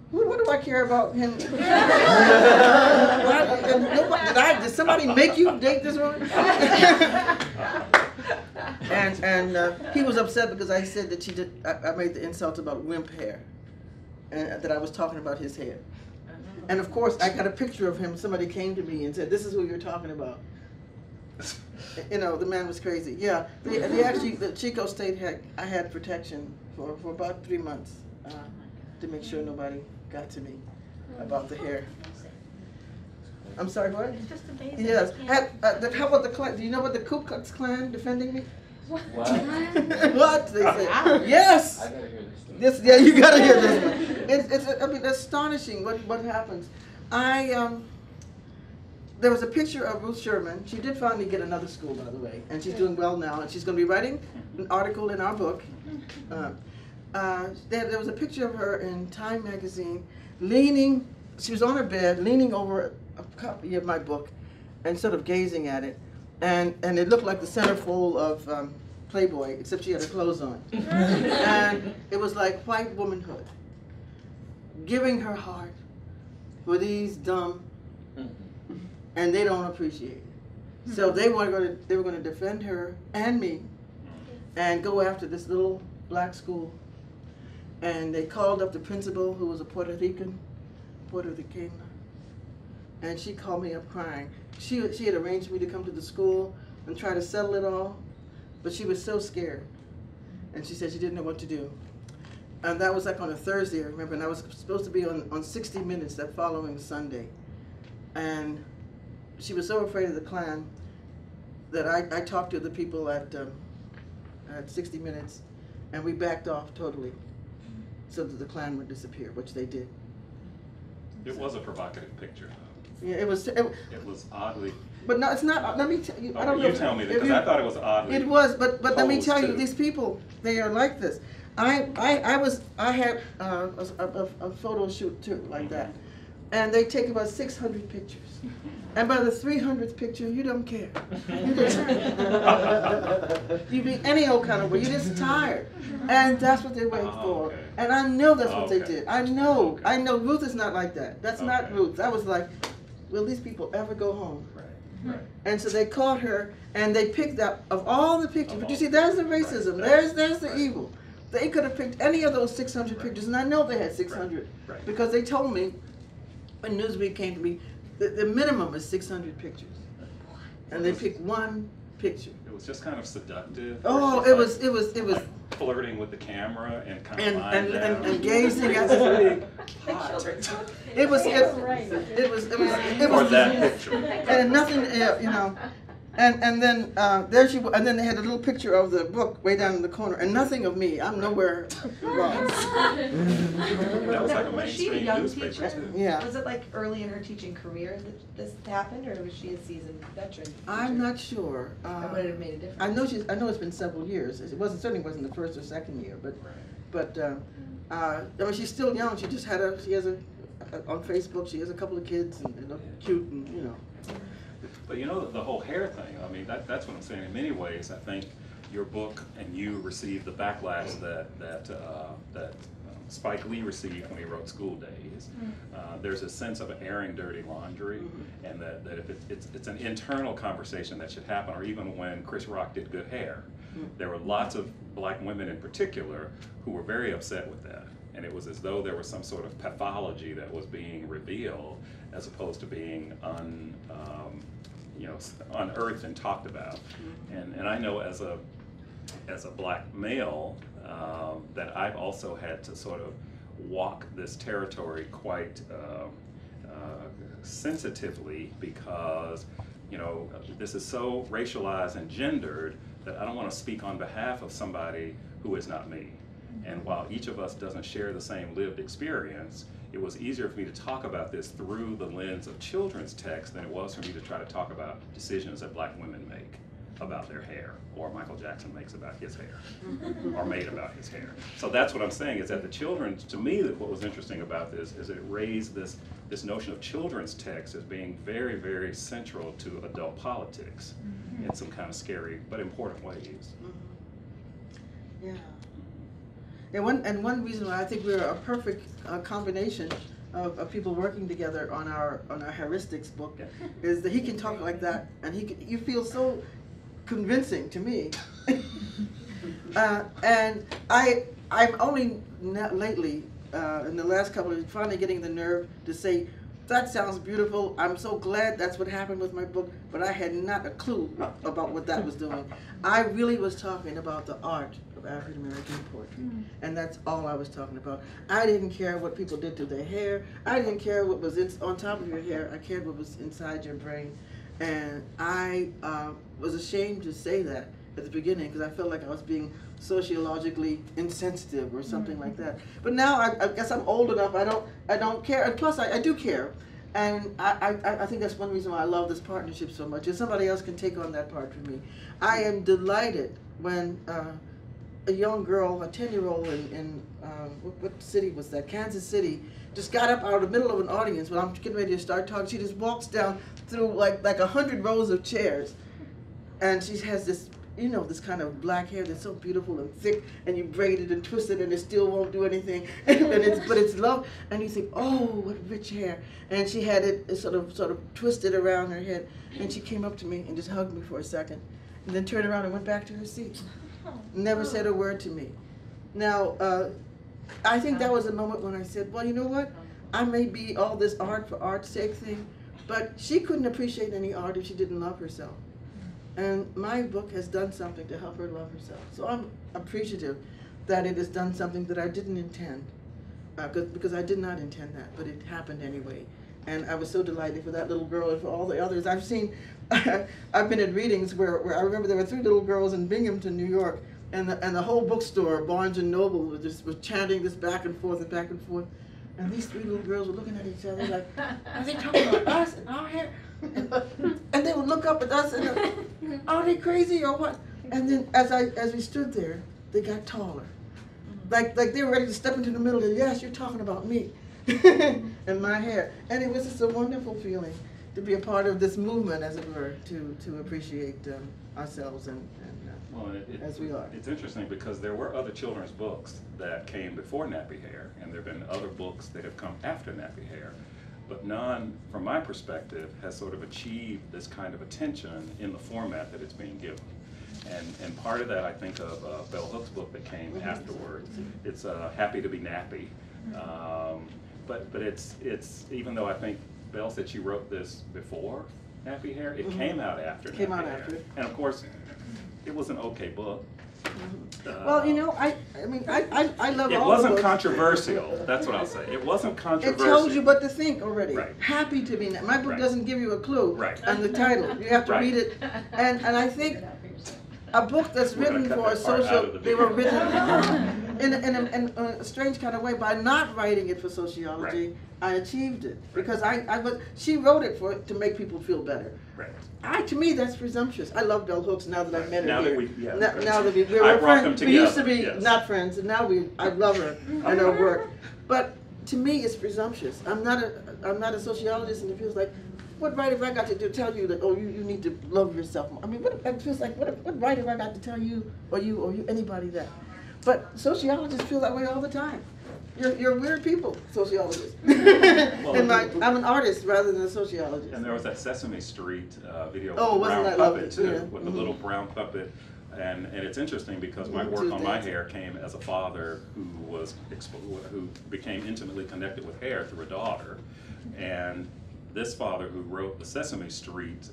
what do I care about him? Did somebody make you date this woman? and he was upset because I said that I made the insult about wimp hair, and that I was talking about his hair. And of course, I got a picture of him. Somebody came to me and said, "This is who you're talking about." You know, the man was crazy. Yeah, they actually, the Chico State I had protection for about 3 months to make sure nobody got to me about the hair. I'm sorry, what? It's just amazing. Yes. How about the Klan? Do you know about the Ku Klux Klan defending me? What? What? They said. Yes. I gotta hear this. Yes. Yeah, you gotta hear this one. It's I mean, astonishing what happens. There was a picture of Ruth Sherman. She did finally get another school, by the way, and she's doing well now. And she's going to be writing an article in our book. There was a picture of her in Time magazine, leaning. She was on her bed, leaning over a copy of my book, and sort of gazing at it. And it looked like the centerfold of Playboy, except she had her clothes on. And it was like white womanhood, giving her heart for these dumb. And they don't appreciate it. So they were going to defend her and me and go after this little black school. And they called up the principal, who was a Puerto Rican, Puerto Ricana, and she called me up crying. She had arranged me to come to the school and try to settle it all, but she was so scared. And she said she didn't know what to do. And that was like on a Thursday, I remember, and I was supposed to be on 60 Minutes that following Sunday. And she was so afraid of the Klan that I talked to the people at 60 Minutes, and we backed off totally so that the Klan would disappear, which they did. It was a provocative picture, though. Yeah, it was. It was oddly. But no, it's not. Let me tell you. I don't You know. tell me that, because I thought it was oddly. It was, but let me tell you, too. these people, they are like this. I had a photo shoot too, like that, and they take about 600 pictures. And by the 300th picture, you don't care. You be any old kind of way. You're just tired, and that's what they wait for. Okay. And I know that's what they Okay. did. I know. Okay. I know. Ruth is not like that. That's not Okay. Ruth. That was like, will these people ever go home? Right. And so they caught her, and they picked out of all the pictures. Of But you all- see, there's the racism. Right. There's the Right. evil. They could have picked any of those 600 Right. pictures, and I know they had 600 Right. because they told me when Newsweek came to me, the minimum is 600 pictures, and they picked one picture. It was just kind of seductive. Oh, Or it just was like flirting with the camera and kind of and lying down. and gazing at the. Hot. It was Or that picture. and nothing, you know. And then there she was, and then they had a little picture of the book way down in the corner, and nothing of me. I'm nowhere wrong. That was like a Was she a mainstream young newspaper teacher? too. Yeah. Was it like early in her teaching career that this happened, or was she a seasoned veteran? I'm teacher? not sure. That would have made a difference. I know it's been several years. It certainly wasn't the first or second year, but I mean, she's still young. She just had on Facebook. She has a couple of kids, and they look cute, and you know. But you know, the whole hair thing, I mean, that's what I'm saying. In many ways, I think your book and you received the backlash that Spike Lee received when he wrote School Days. There's a sense of airing dirty laundry, and that if it's an internal conversation that should happen, or even when Chris Rock did Good Hair, there were lots of black women in particular who were very upset with that. And it was as though there was some sort of pathology that was being revealed as opposed to being unearthed and talked about. And I know as a as a black male, that I've also had to sort of walk this territory quite sensitively, because this is so racialized and gendered that I don't want to speak on behalf of somebody who is not me. And while each of us doesn't share the same lived experience, it was easier for me to talk about this through the lens of children's text than it was for me to try to talk about decisions that black women make about their hair, or Michael Jackson makes about his hair, or made about his hair. So that's what I'm saying, is that the children's, to me, that what was interesting about this is it raised this notion of children's text as being very, very central to adult politics in some kind of scary but important ways. Yeah. Yeah, one reason why I think we're a perfect combination of people working together on our heuristics book is that he can talk like that, and you feel so convincing to me. And I'm only lately, in the last couple of years, finally getting the nerve to say, that sounds beautiful. I'm so glad that's what happened with my book, but I had not a clue about what that was doing. I really was talking about the art of African American poetry, and that's all I was talking about. I didn't care what people did to their hair. I didn't care what was on top of your hair. I cared what was inside your brain. And I was ashamed to say that at the beginning, because I felt like I was being sociologically insensitive or something like that. But now I guess I'm old enough. I don't care. And plus, I do care. And I think that's one reason why I love this partnership so much. Is somebody else can take on that part for me. I am delighted when a young girl, a 10-year-old in what city was that? Kansas City. Just got up out of the middle of an audience when I'm getting ready to start talking. She just walks down through like 100 rows of chairs, and she has this, this kind of black hair that's so beautiful and thick, and you braid it and twist it, and it still won't do anything. But it's love, and you think, oh, what rich hair. And she had it sort of twisted around her head, and she came up to me and just hugged me for a second, and then turned around and went back to her seat. Never said a word to me. Now, I think that was a moment when I said, well, you know what? I may be all this art for art's sake thing, but she couldn't appreciate any art if she didn't love herself. And my book has done something to help her love herself. So I'm appreciative that it has done something that I didn't intend, because I did not intend that, but it happened anyway. And I was so delighted for that little girl and for all the others. I've seen, I've been at readings where I remember there were 3 little girls in Binghamton, New York, and the whole bookstore, Barnes and Noble, was chanting this back and forth and back and forth. And these 3 little girls were looking at each other like, are they talking about us and our hair? And they would look up at us and, are they crazy or what? And then as we stood there, they got taller. Like they were ready to step into the middle and, yes, you're talking about me and my hair. And it was just a wonderful feeling to be a part of this movement, as it were, to appreciate ourselves and well, as we are. It's interesting because there were other children's books that came before Nappy Hair, and there have been other books that have come after Nappy Hair, but none, from my perspective, has sort of achieved this kind of attention in the format that it's being given. And part of that, I think of Bell Hook's book that came afterwards. It's Happy to be Nappy, but it's even though I think Bell said she wrote this before Nappy Hair, it came out after Nappy Hair. And of course, it was an okay book. Well, I love it all wasn't books. Controversial. That's what I'll say. It wasn't controversial. It tells you what to think already. Right. Happy to be. My book Right. doesn't give you a clue Right. on the title. You have to Right. read it. And I think a book that's We're gonna written cut for a that part out social, of the they were video. written in a strange kind of way. By not writing it for sociology, Right. I achieved it because she wrote it to make people feel better. Right. To me, that's presumptuous. I love Bell Hooks now that I've met her Now here. that Now that we're I brought them friends. We used to together, be yes. not friends, and now I love her and her work. But to me, it's presumptuous. I'm not a sociologist, and it feels like, what right have I got to tell you that, you need to love yourself more? I mean, it feels like, what right have I got to tell you or anybody that? But sociologists feel that way all the time. You're weird people, sociologists. And I'm an artist rather than a sociologist. And there was that Sesame Street video Oh, with the wasn't brown that puppet lovely? too, Yeah. with the little brown puppet. And it's interesting because my Mhm, work on my Tuesdays. hair came as a father who became intimately connected with hair through a daughter. And this father who wrote the Sesame Street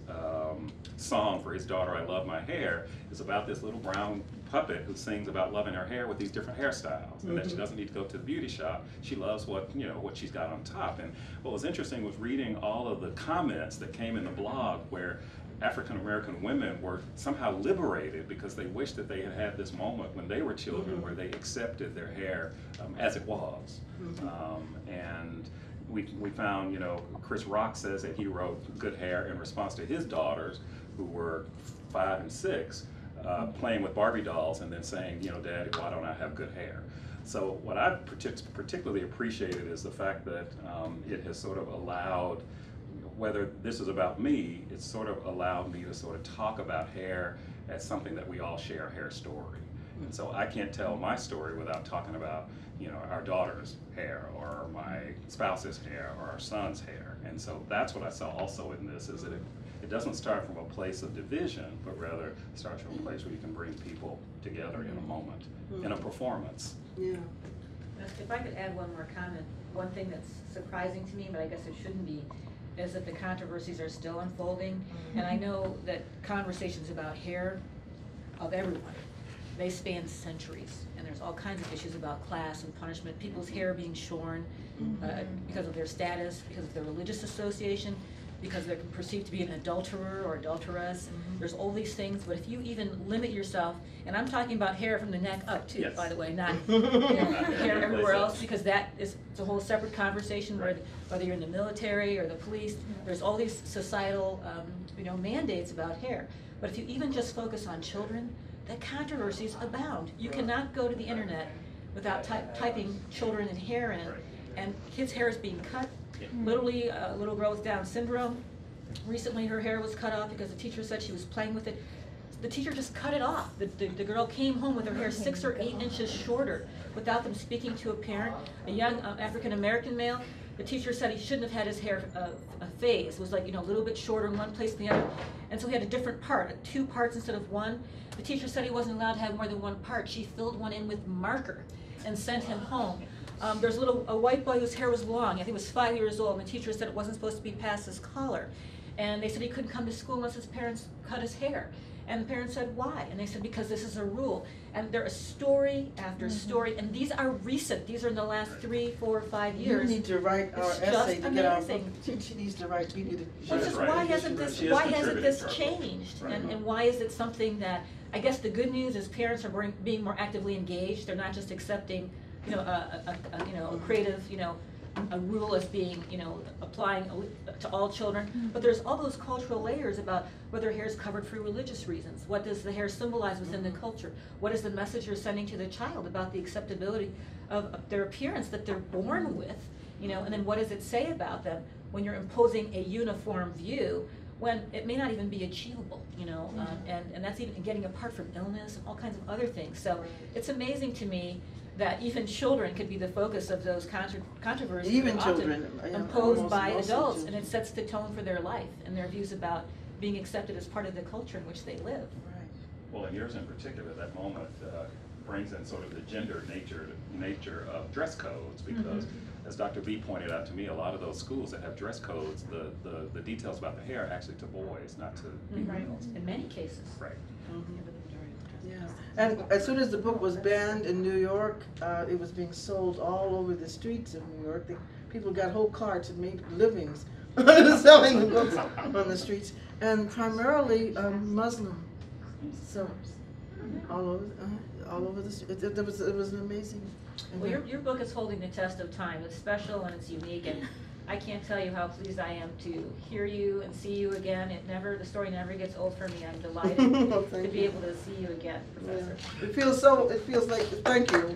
song for his daughter, I Love My Hair, is about this little brown puppet who sings about loving her hair with these different hairstyles, and that she doesn't need to go to the beauty shop. She loves what, you know, what she's got on top. And what was interesting was reading all of the comments that came in the blog where African American women were somehow liberated because they wished that they had had this moment when they were children where they accepted their hair as it was. And we found, you know, Chris Rock says that he wrote Good Hair in response to his daughters, who were 5 and 6, playing with Barbie dolls and then saying, you know, Daddy, why don't I have good hair? So what I've particularly appreciated is the fact that it has sort of allowed, whether this is about me, it's sort of allowed me to sort of talk about hair as something that we all share a hair story. And so I can't tell my story without talking about, you know, our daughter's hair or my spouse's hair or our son's hair. And so that's what I saw also in this, is that it doesn't start from a place of division, but rather starts from a place where you can bring people together in a moment, in a performance. Yeah. If I could add one more comment, one thing that's surprising to me, but I guess it shouldn't be, is that the controversies are still unfolding. And I know that conversations about hair of everyone, they span centuries, and there's all kinds of issues about class and punishment, people's hair being shorn because of their status, because of their religious association, because they're perceived to be an adulterer or adulteress. There's all these things, but if you even limit yourself, and I'm talking about hair from the neck up too, by the way, not hair everywhere else, because that is a whole separate conversation, whether you're in the military or the police, there's all these societal you know, mandates about hair. But if you even just focus on children, the controversies abound. You cannot go to the internet without typing children and hair in, and kids' hair is being cut. Literally, a little girl with Down syndrome, recently her hair was cut off because the teacher said she was playing with it. The teacher just cut it off. The girl came home with her hair 6 or 8 inches shorter without them speaking to a parent. A young African-American male, the teacher said he shouldn't have had his hair a phase. It was like, you know, a little bit shorter in one place than the other. And so he had a different part, 2 parts instead of 1. The teacher said he wasn't allowed to have more than 1 part. She filled one in with marker and sent him home. There's a white boy whose hair was long. I think he was 5 years old, and the teacher said it wasn't supposed to be past his collar. And they said he couldn't come to school unless his parents cut his hair. And the parents said, why? And they said, because this is a rule. And there is story after story, and these are recent. These are in the last 3, 4, 5 years. You need to write our essay to get our book. She needs to write. We need to. Which is why hasn't this changed? And why is it something that, I guess the good news is parents are being more actively engaged. They're not just accepting, you know, a creative, you know, a rule as being, you know, applying to all children. But there's all those cultural layers about whether hair is covered for religious reasons. What does the hair symbolize within the culture? What is the message you're sending to the child about the acceptability of their appearance that they're born with? You know, and then what does it say about them when you're imposing a uniform view when it may not even be achievable, you know, and that's even getting apart from illness and all kinds of other things. So it's amazing to me that even children could be the focus of those controversies. Even children, imposed by adults, and it sets the tone for their life and their views about being accepted as part of the culture in which they live. Right. Well, in yours in particular, that moment brings in sort of the gender nature of dress codes, because as Dr. B pointed out to me, a lot of those schools that have dress codes, the details about the hair are actually to boys, not to girls. In many cases. Right. Yeah, and as soon as the book was banned in New York, it was being sold all over the streets of New York. People got whole carts and made livings selling the books on the streets, and primarily Muslim. So all over the street. It was an amazing. Well, your book is holding the test of time. It's special and it's unique, and I can't tell you how pleased I am to hear you and see you again. The story never gets old for me. I'm delighted to be able to see you again, Professor. Yeah. It feels like, thank you.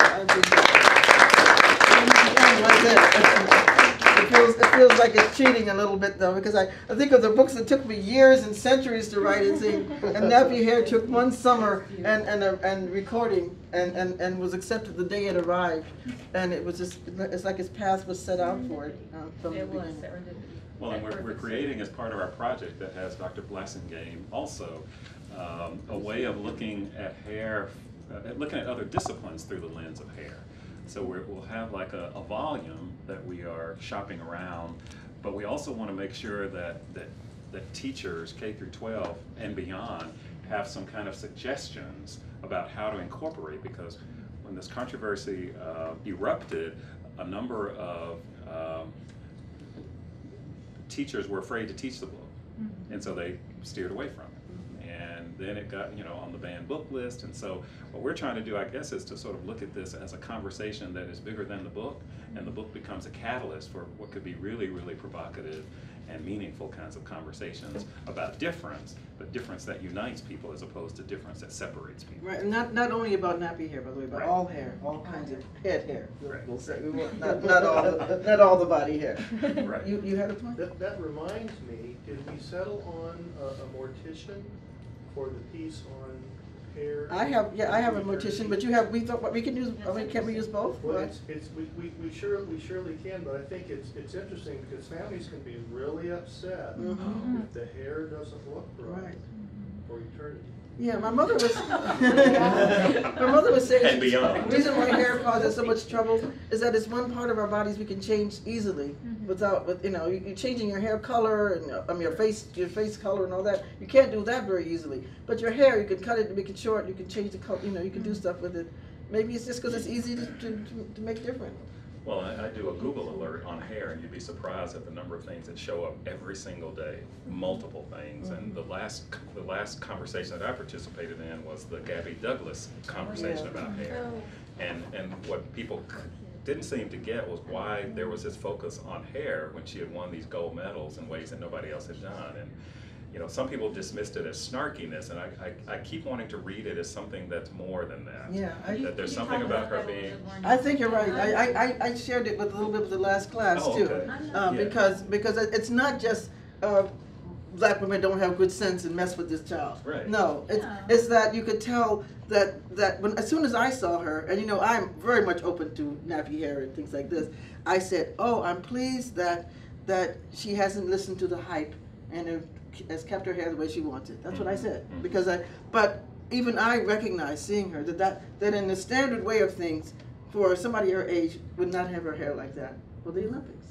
It feels like it's cheating a little bit though, because I think of the books that took me years and centuries to write, and Nappy Hair took 1 summer and recording and was accepted the day it arrived, and it was just, it's like his path was set out for it from the beginning. Well, and we're creating as part of our project that has Dr. Blassingame also a way of looking at hair, looking at other disciplines through the lens of hair. So we'll have like a volume that we are shopping around But we also want to make sure that teachers, K through 12 and beyond, have some kind of suggestions about how to incorporate, because when this controversy erupted, a number of teachers were afraid to teach the book, and so they steered away from it. And then it got, on the banned book list. And so what we're trying to do, I guess, is to sort of look at this as a conversation that is bigger than the book, and the book becomes a catalyst for what could be really, really provocative and meaningful kinds of conversations about difference, but difference that unites people as opposed to difference that separates people. Right, and not only about nappy hair, by the way, but Right. all hair, all kinds of head hair. Right. We'll say, not all the body hair. Right. You had a point? That reminds me, did we settle on a mortician for the piece on hair? I have a mortician, but you have, we thought, we can use, can't we use both? Well, Right? we surely can, but I think it's interesting because families can be really upset Mhm. if the hair doesn't look right Right. for eternity. Yeah, my mother was, saying, And beyond. the reason why hair causes so much trouble is that it's one part of our bodies we can change easily without, you're changing your hair color and your face color and all that. You can't do that very easily. But your hair, you can cut it and make it short. You can change the color. You can do stuff with it. Maybe it's just because it's easy to make different. Well, I do a Google alert on hair, and you'd be surprised at the number of things that show up every single day, multiple things. And the last conversation that I participated in was the Gabby Douglas conversation about hair. And what people didn't seem to get was why there was this focus on hair when she had won these gold medals in ways that nobody else had done. And some people dismissed it as snarkiness, and I keep wanting to read it as something that's more than that. Yeah, that there's something about her being. I think you're right. I shared it with a little bit with the last class Oh, too, okay. because it's not just black women don't have good sense and mess with this child. Right. No, it's that you could tell that when as soon as I saw her, and I'm very much open to nappy hair and things like this, I said, oh, I'm pleased that she hasn't listened to the hype and has kept her hair the way she wants it. That's what I said, because but even I recognize seeing her that in the standard way of things, for somebody her age would not have her hair like that for the Olympics.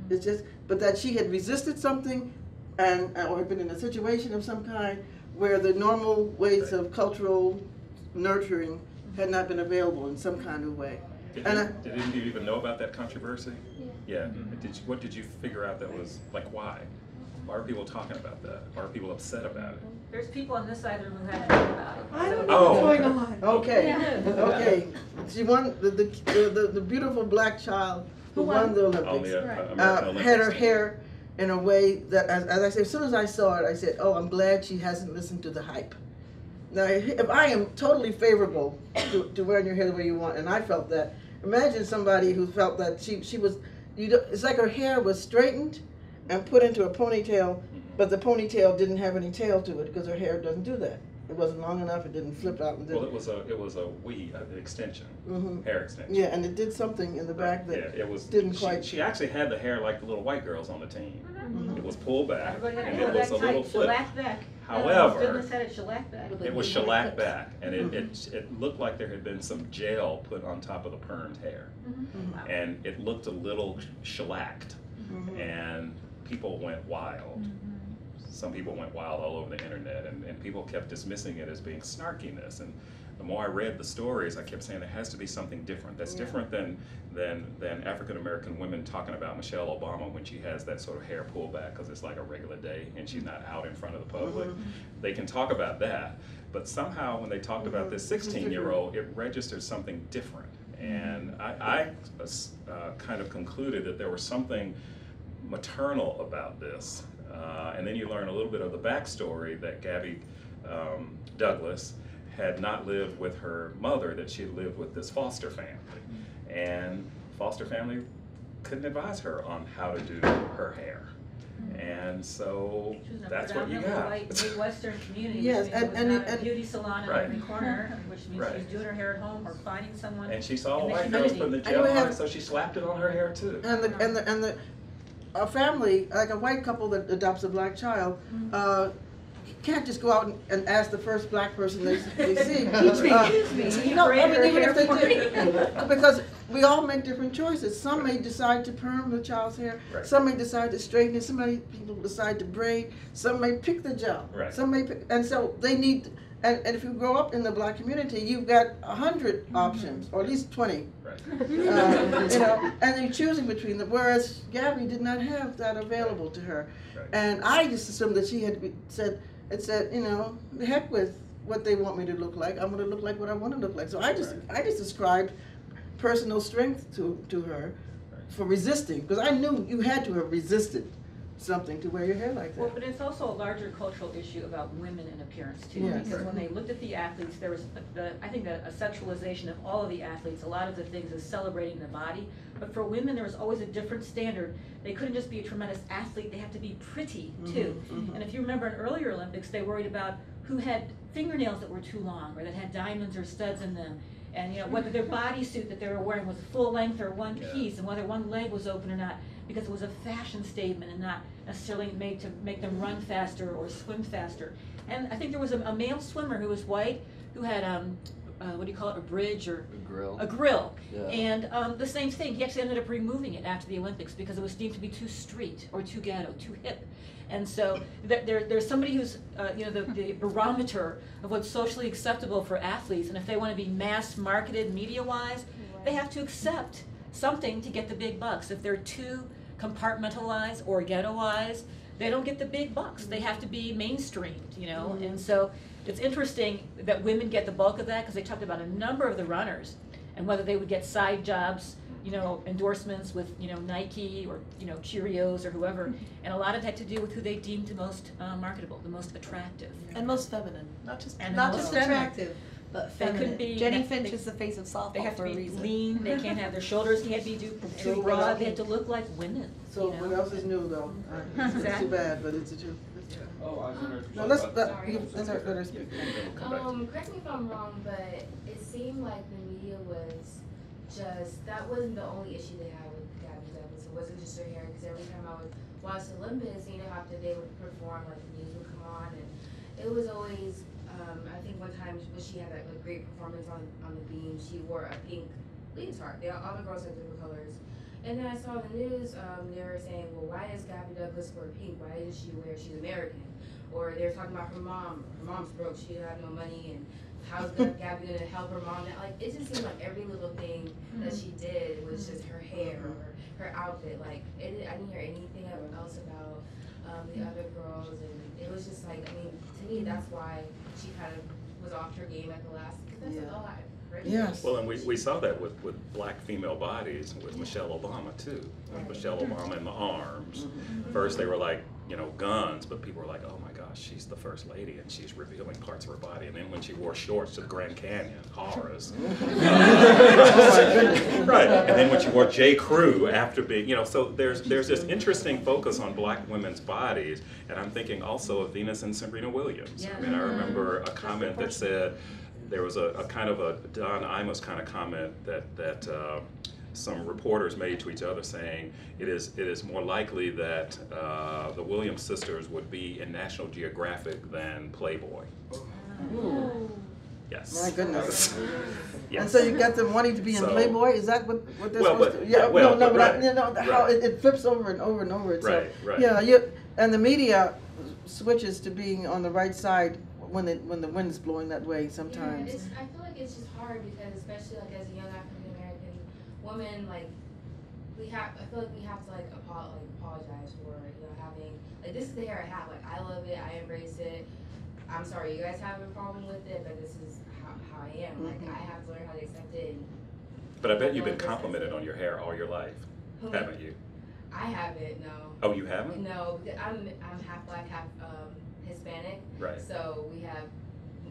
It's just, but that she had resisted something, or had been in a situation of some kind where the normal ways of cultural nurturing had not been available in some kind of way. Did you even know about that controversy? Yeah. What did you figure out that was why? Why are people talking about that? Why are people upset about it? There's people on this side of the room who hadn't heard about it. I don't Oh. know what's going on. Okay, Yeah. okay. She won the beautiful black child who won the On Olympics. the Right. American Olympics. Had her hair in a way that, as I said, as soon as I saw it, I said, oh, I'm glad she hasn't listened to the hype. Now, if I am totally favorable to wearing your hair the way you want, and I felt that, imagine somebody who felt that she was, it's like her hair was straightened and put into a ponytail, but the ponytail didn't have any tail to it because her hair doesn't do that. It wasn't long enough. It didn't flip out. And Well, it was a extension, hair extension. Yeah, and it did something in the back that Yeah, it was. didn't quite. She actually had the hair like the little white girls on the team. It was pulled back, Everybody had and to it pull was that a little tight, flip. shellacked back. However, Goodness had it shellacked back. it was shellacked back, and it looked like there had been some gel put on top of the permed hair, and it looked a little shellacked, and people went wild. Some people went wild all over the internet, and people kept dismissing it as being snarkiness. And the more I read the stories, I kept saying there has to be something different. That's different than African American women talking about Michelle Obama when she has that sort of hair pulled back because it's like a regular day and she's not out in front of the public. They can talk about that, but somehow when they talked about this 16-year-old, it registered something different. And I kind of concluded that there was something maternal about this. And then you learn a little bit of the backstory that Gabby Douglas had not lived with her mother, that she had lived with this foster family. And foster family couldn't advise her on how to do her hair. And so She was in a that's what you predominantly got. white Midwestern community, Yes, which means it was and- not a beauty salon in Right. every corner, which means Right. she was doing her hair at home or finding someone. And she saw in the white girls community. putting the And gel you on have- it, so she slapped it on her hair too. And a family, like a white couple that adopts a black child, can't just go out and ask the first black person they see. Excuse me. No, I mean, even if they did, because we all make different choices. Some may decide to perm the child's hair. Right. Some may decide to straighten it. People decide to braid. Some may pick the gel. Right. Some may pick, and so they need. And if you grow up in the black community, you've got 100 options, or at least 20. Right. You know, and you're choosing between them. Whereas Gabby did not have that available to her, Right. and I just assumed that she had said, you know, the heck with what they want me to look like. I'm going to look like what I want to look like. So I just ascribed personal strength to her for resisting, because I knew you had to have resisted something to wear your hair like that. Well, but it's also a larger cultural issue about women and appearance too. Yes. Because when they looked at the athletes, there was I think a sexualization of all of the athletes. A lot of the things is celebrating the body, but for women there was always a different standard. They couldn't just be a tremendous athlete; they have to be pretty too. And if you remember in earlier Olympics, they worried about who had fingernails that were too long or that had diamonds or studs in them. And you know, whether their bodysuit that they were wearing was full length or one piece, and whether one leg was open or not, because it was a fashion statement and not necessarily made to make them run faster or swim faster. And I think there was a male swimmer who was white who had what do you call it, a bridge or a grill. Yeah. And the same thing, he actually ended up removing it after the Olympics because it was deemed to be too street or too ghetto, too hip. And so there's somebody who's you know, the barometer of what's socially acceptable for athletes, and if they want to be mass marketed media-wise, they have to accept something to get the big bucks. If they're too compartmentalized or ghettoized, they don't get the big bucks. They have to be mainstreamed, you know. And so it's interesting that women get the bulk of that, because they talked about a number of the runners and whether they would get side jobs, you know, endorsements with, you know, Nike or, you know, Cheerios or whoever, and a lot of it had to do with who they deemed the most marketable, the most attractive. And most feminine, not just most attractive, but They couldn't feminine. be- Jenny they- Finch is the face of softball They have to for a be reason. lean, they can't have their shoulders, can't be too broad, they have to look like women. So you know? what else is new though? It's too Exactly. bad, but it's the truth. Oh, I was wondering if you No, talked let her speak. Correct me if I'm wrong, but it seemed like the media was that wasn't the only issue they had with Gabby Douglas. It wasn't just her hair, because every time I would watch the Olympics, you know, after they would perform, like the news would come on, and it was always, I think one time when she had a great performance on the beam, she wore a pink leotard. All the girls had different colors. And then I saw the news, they were saying, well, why does Gabby Douglas wear pink? Why does she wear, she's American? Or they were talking about her mom. Her mom's broke, she had no money, and how's Gabby gonna help her mom? Like, it just seemed like every little thing that she did was just her hair or her outfit. Like, I didn't hear anything else about the other girls, and it was just like, I mean, to me, that's why she kind of was off her game at the last, because that's a lot. Yes. Well, and we saw that with black female bodies with Michelle Obama too. With Michelle Obama in the arms. First they were like, you know, guns, but people were like, oh my gosh, she's the first lady and she's revealing parts of her body. And then when she wore shorts to the Grand Canyon, horrors. Right. And then when she wore J. Crew after being, you know, so there's this interesting focus on black women's bodies. And I'm thinking also of Venus and Serena Williams. Yeah. I mean, I remember a comment that said, there was a kind of a Don Imus kind of comment that some reporters made to each other, saying it is more likely that the Williams sisters would be in National Geographic than Playboy. Ooh. Yes. My goodness. Yes. And so you got them wanting to be in So- Playboy? Is that what they're Well, supposed but- to? Yeah, well, no, but but right, you know how right. it flips over and over and over. So, Right, right. Yeah, and the media switches to being on the right side when the wind's blowing that way sometimes. Yeah, I feel like it's just hard because, especially like as a young African American woman, like I feel like we have to like apologize for, you know, having, like, this is the hair I have. Like, I love it, I embrace it. I'm sorry you guys have a problem with it, but this is how I am. Like, I have to learn how to accept it. And But I bet you've been complimented on your hair all your life, Who? haven't you? I haven't, no. Oh, you haven't? No, I'm half black, half Hispanic. Right. So we have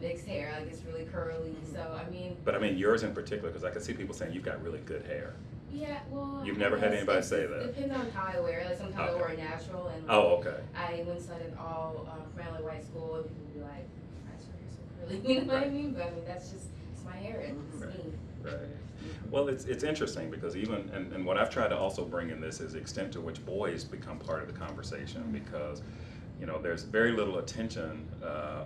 mixed hair, like it's really curly. So I mean. But I mean yours in particular, because I can see people saying you've got really good hair. Yeah, well. You've never had anybody say that? It depends on how I wear it. Like sometimes Okay. I wear it natural, and Oh, okay. I went to an all primarily white school, and people would be like, "Why is your hair so curly?" You know what I mean? But I mean that's just it's my hair. It's me. Right. Well, it's interesting because even, and what I've tried to also bring in this is the extent to which boys become part of the conversation, because you know, there's very little attention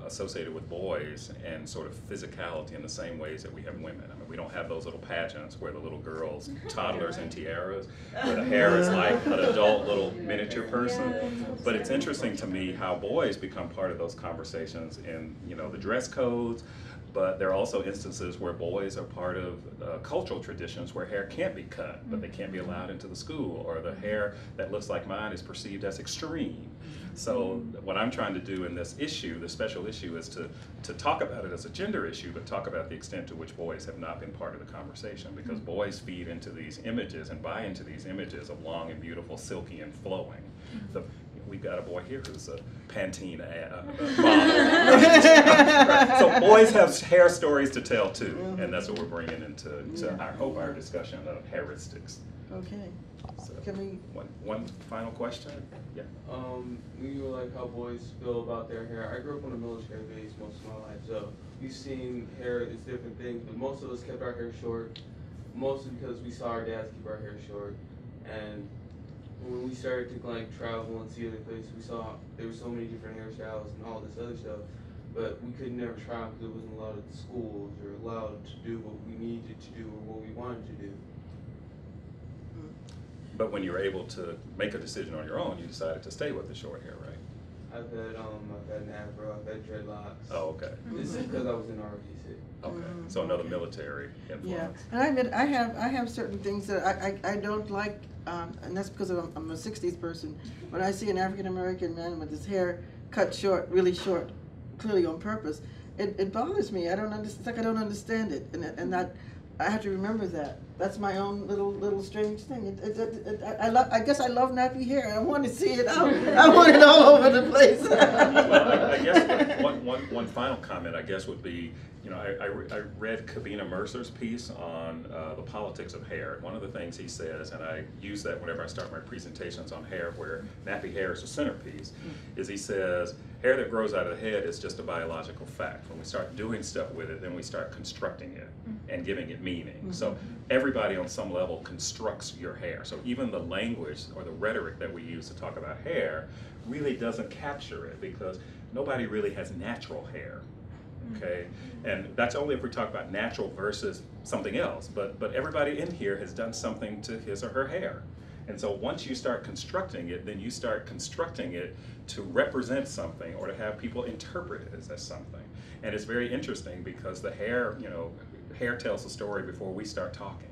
associated with boys and sort of physicality in the same ways that we have women. I mean, we don't have those little pageants where the little girls, toddlers in tiaras, where the hair is like an adult little miniature person. But it's interesting to me how boys become part of those conversations in, you know, the dress codes. But there are also instances where boys are part of cultural traditions where hair can't be cut, but they can't be allowed into the school, or the hair that looks like mine is perceived as extreme. So what I'm trying to do in this issue, the special issue, is to talk about it as a gender issue, but talk about the extent to which boys have not been part of the conversation, because boys feed into these images and buy into these images of long and beautiful, silky and flowing. We've got a boy here who's a Pantene model. Right. So boys have hair stories to tell too, and that's what we're bringing into I hope our discussion of hairistics. Okay. So, Can we? one final question? Yeah. You were like how boys feel about their hair. I grew up on a military base most of my life, so we've seen hair as different things, but most of us kept our hair short, mostly because we saw our dads keep our hair short. And when we started to like travel and see other places, we saw there were so many different hairstyles and all this other stuff, but we could never try them because it wasn't allowed at the schools or allowed to do what we needed to do or what we wanted to do. But when you were able to make a decision on your own, you decided to stay with the short hair, right? I've had an afro, I've had dreadlocks. Oh, okay. This is because I was in ROTC. Okay, so another military influence. Yeah, and I admit I have certain things that I don't like, and that's because I'm a '60s person. When I see an African American man with his hair cut short, really short, clearly on purpose, it bothers me. I don't understand. It's like I don't understand it, and that I have to remember that. That's my own little strange thing. I guess I love nappy hair. I want to see it out. I want it all over the place. Well, I guess one final comment, I guess, would be, you know, I read Kabina Mercer's piece on the politics of hair. One of the things he says, and I use that whenever I start my presentations on hair, where nappy hair is the centerpiece, is he says, hair that grows out of the head is just a biological fact. When we start doing stuff with it, then we start constructing it and giving it meaning. So everybody on some level constructs your hair. So even the language or the rhetoric that we use to talk about hair really doesn't capture it, because nobody really has natural hair. Okay, and that's only if we talk about natural versus something else. But everybody in here has done something to his or her hair. And so once you start constructing it, then you start constructing it to represent something or to have people interpret it as something. And it's very interesting because the hair, you know, hair tells the story before we start talking.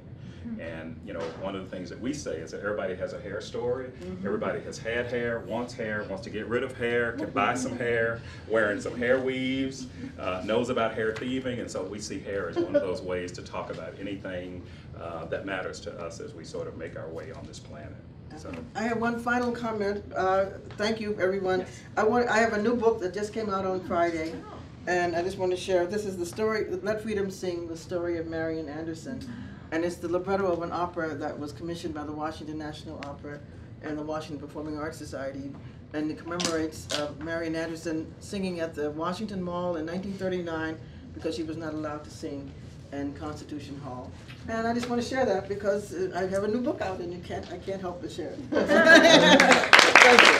And, you know, one of the things that we say is that everybody has a hair story. Everybody has had hair, wants to get rid of hair, can buy some hair, wearing some hair weaves, knows about hair thieving. And so we see hair as one of those ways to talk about anything that matters to us as we sort of make our way on this planet. So. I have one final comment. Thank you, everyone. Yes. I have a new book that just came out on Friday, and I just want to share. This is the story, Let Freedom Sing, the story of Marian Anderson. And it's the libretto of an opera that was commissioned by the Washington National Opera and the Washington Performing Arts Society. And it commemorates Marian Anderson singing at the Washington Mall in 1939 because she was not allowed to sing in Constitution Hall. And I just want to share that because I have a new book out and I can't help but share it. Thank you.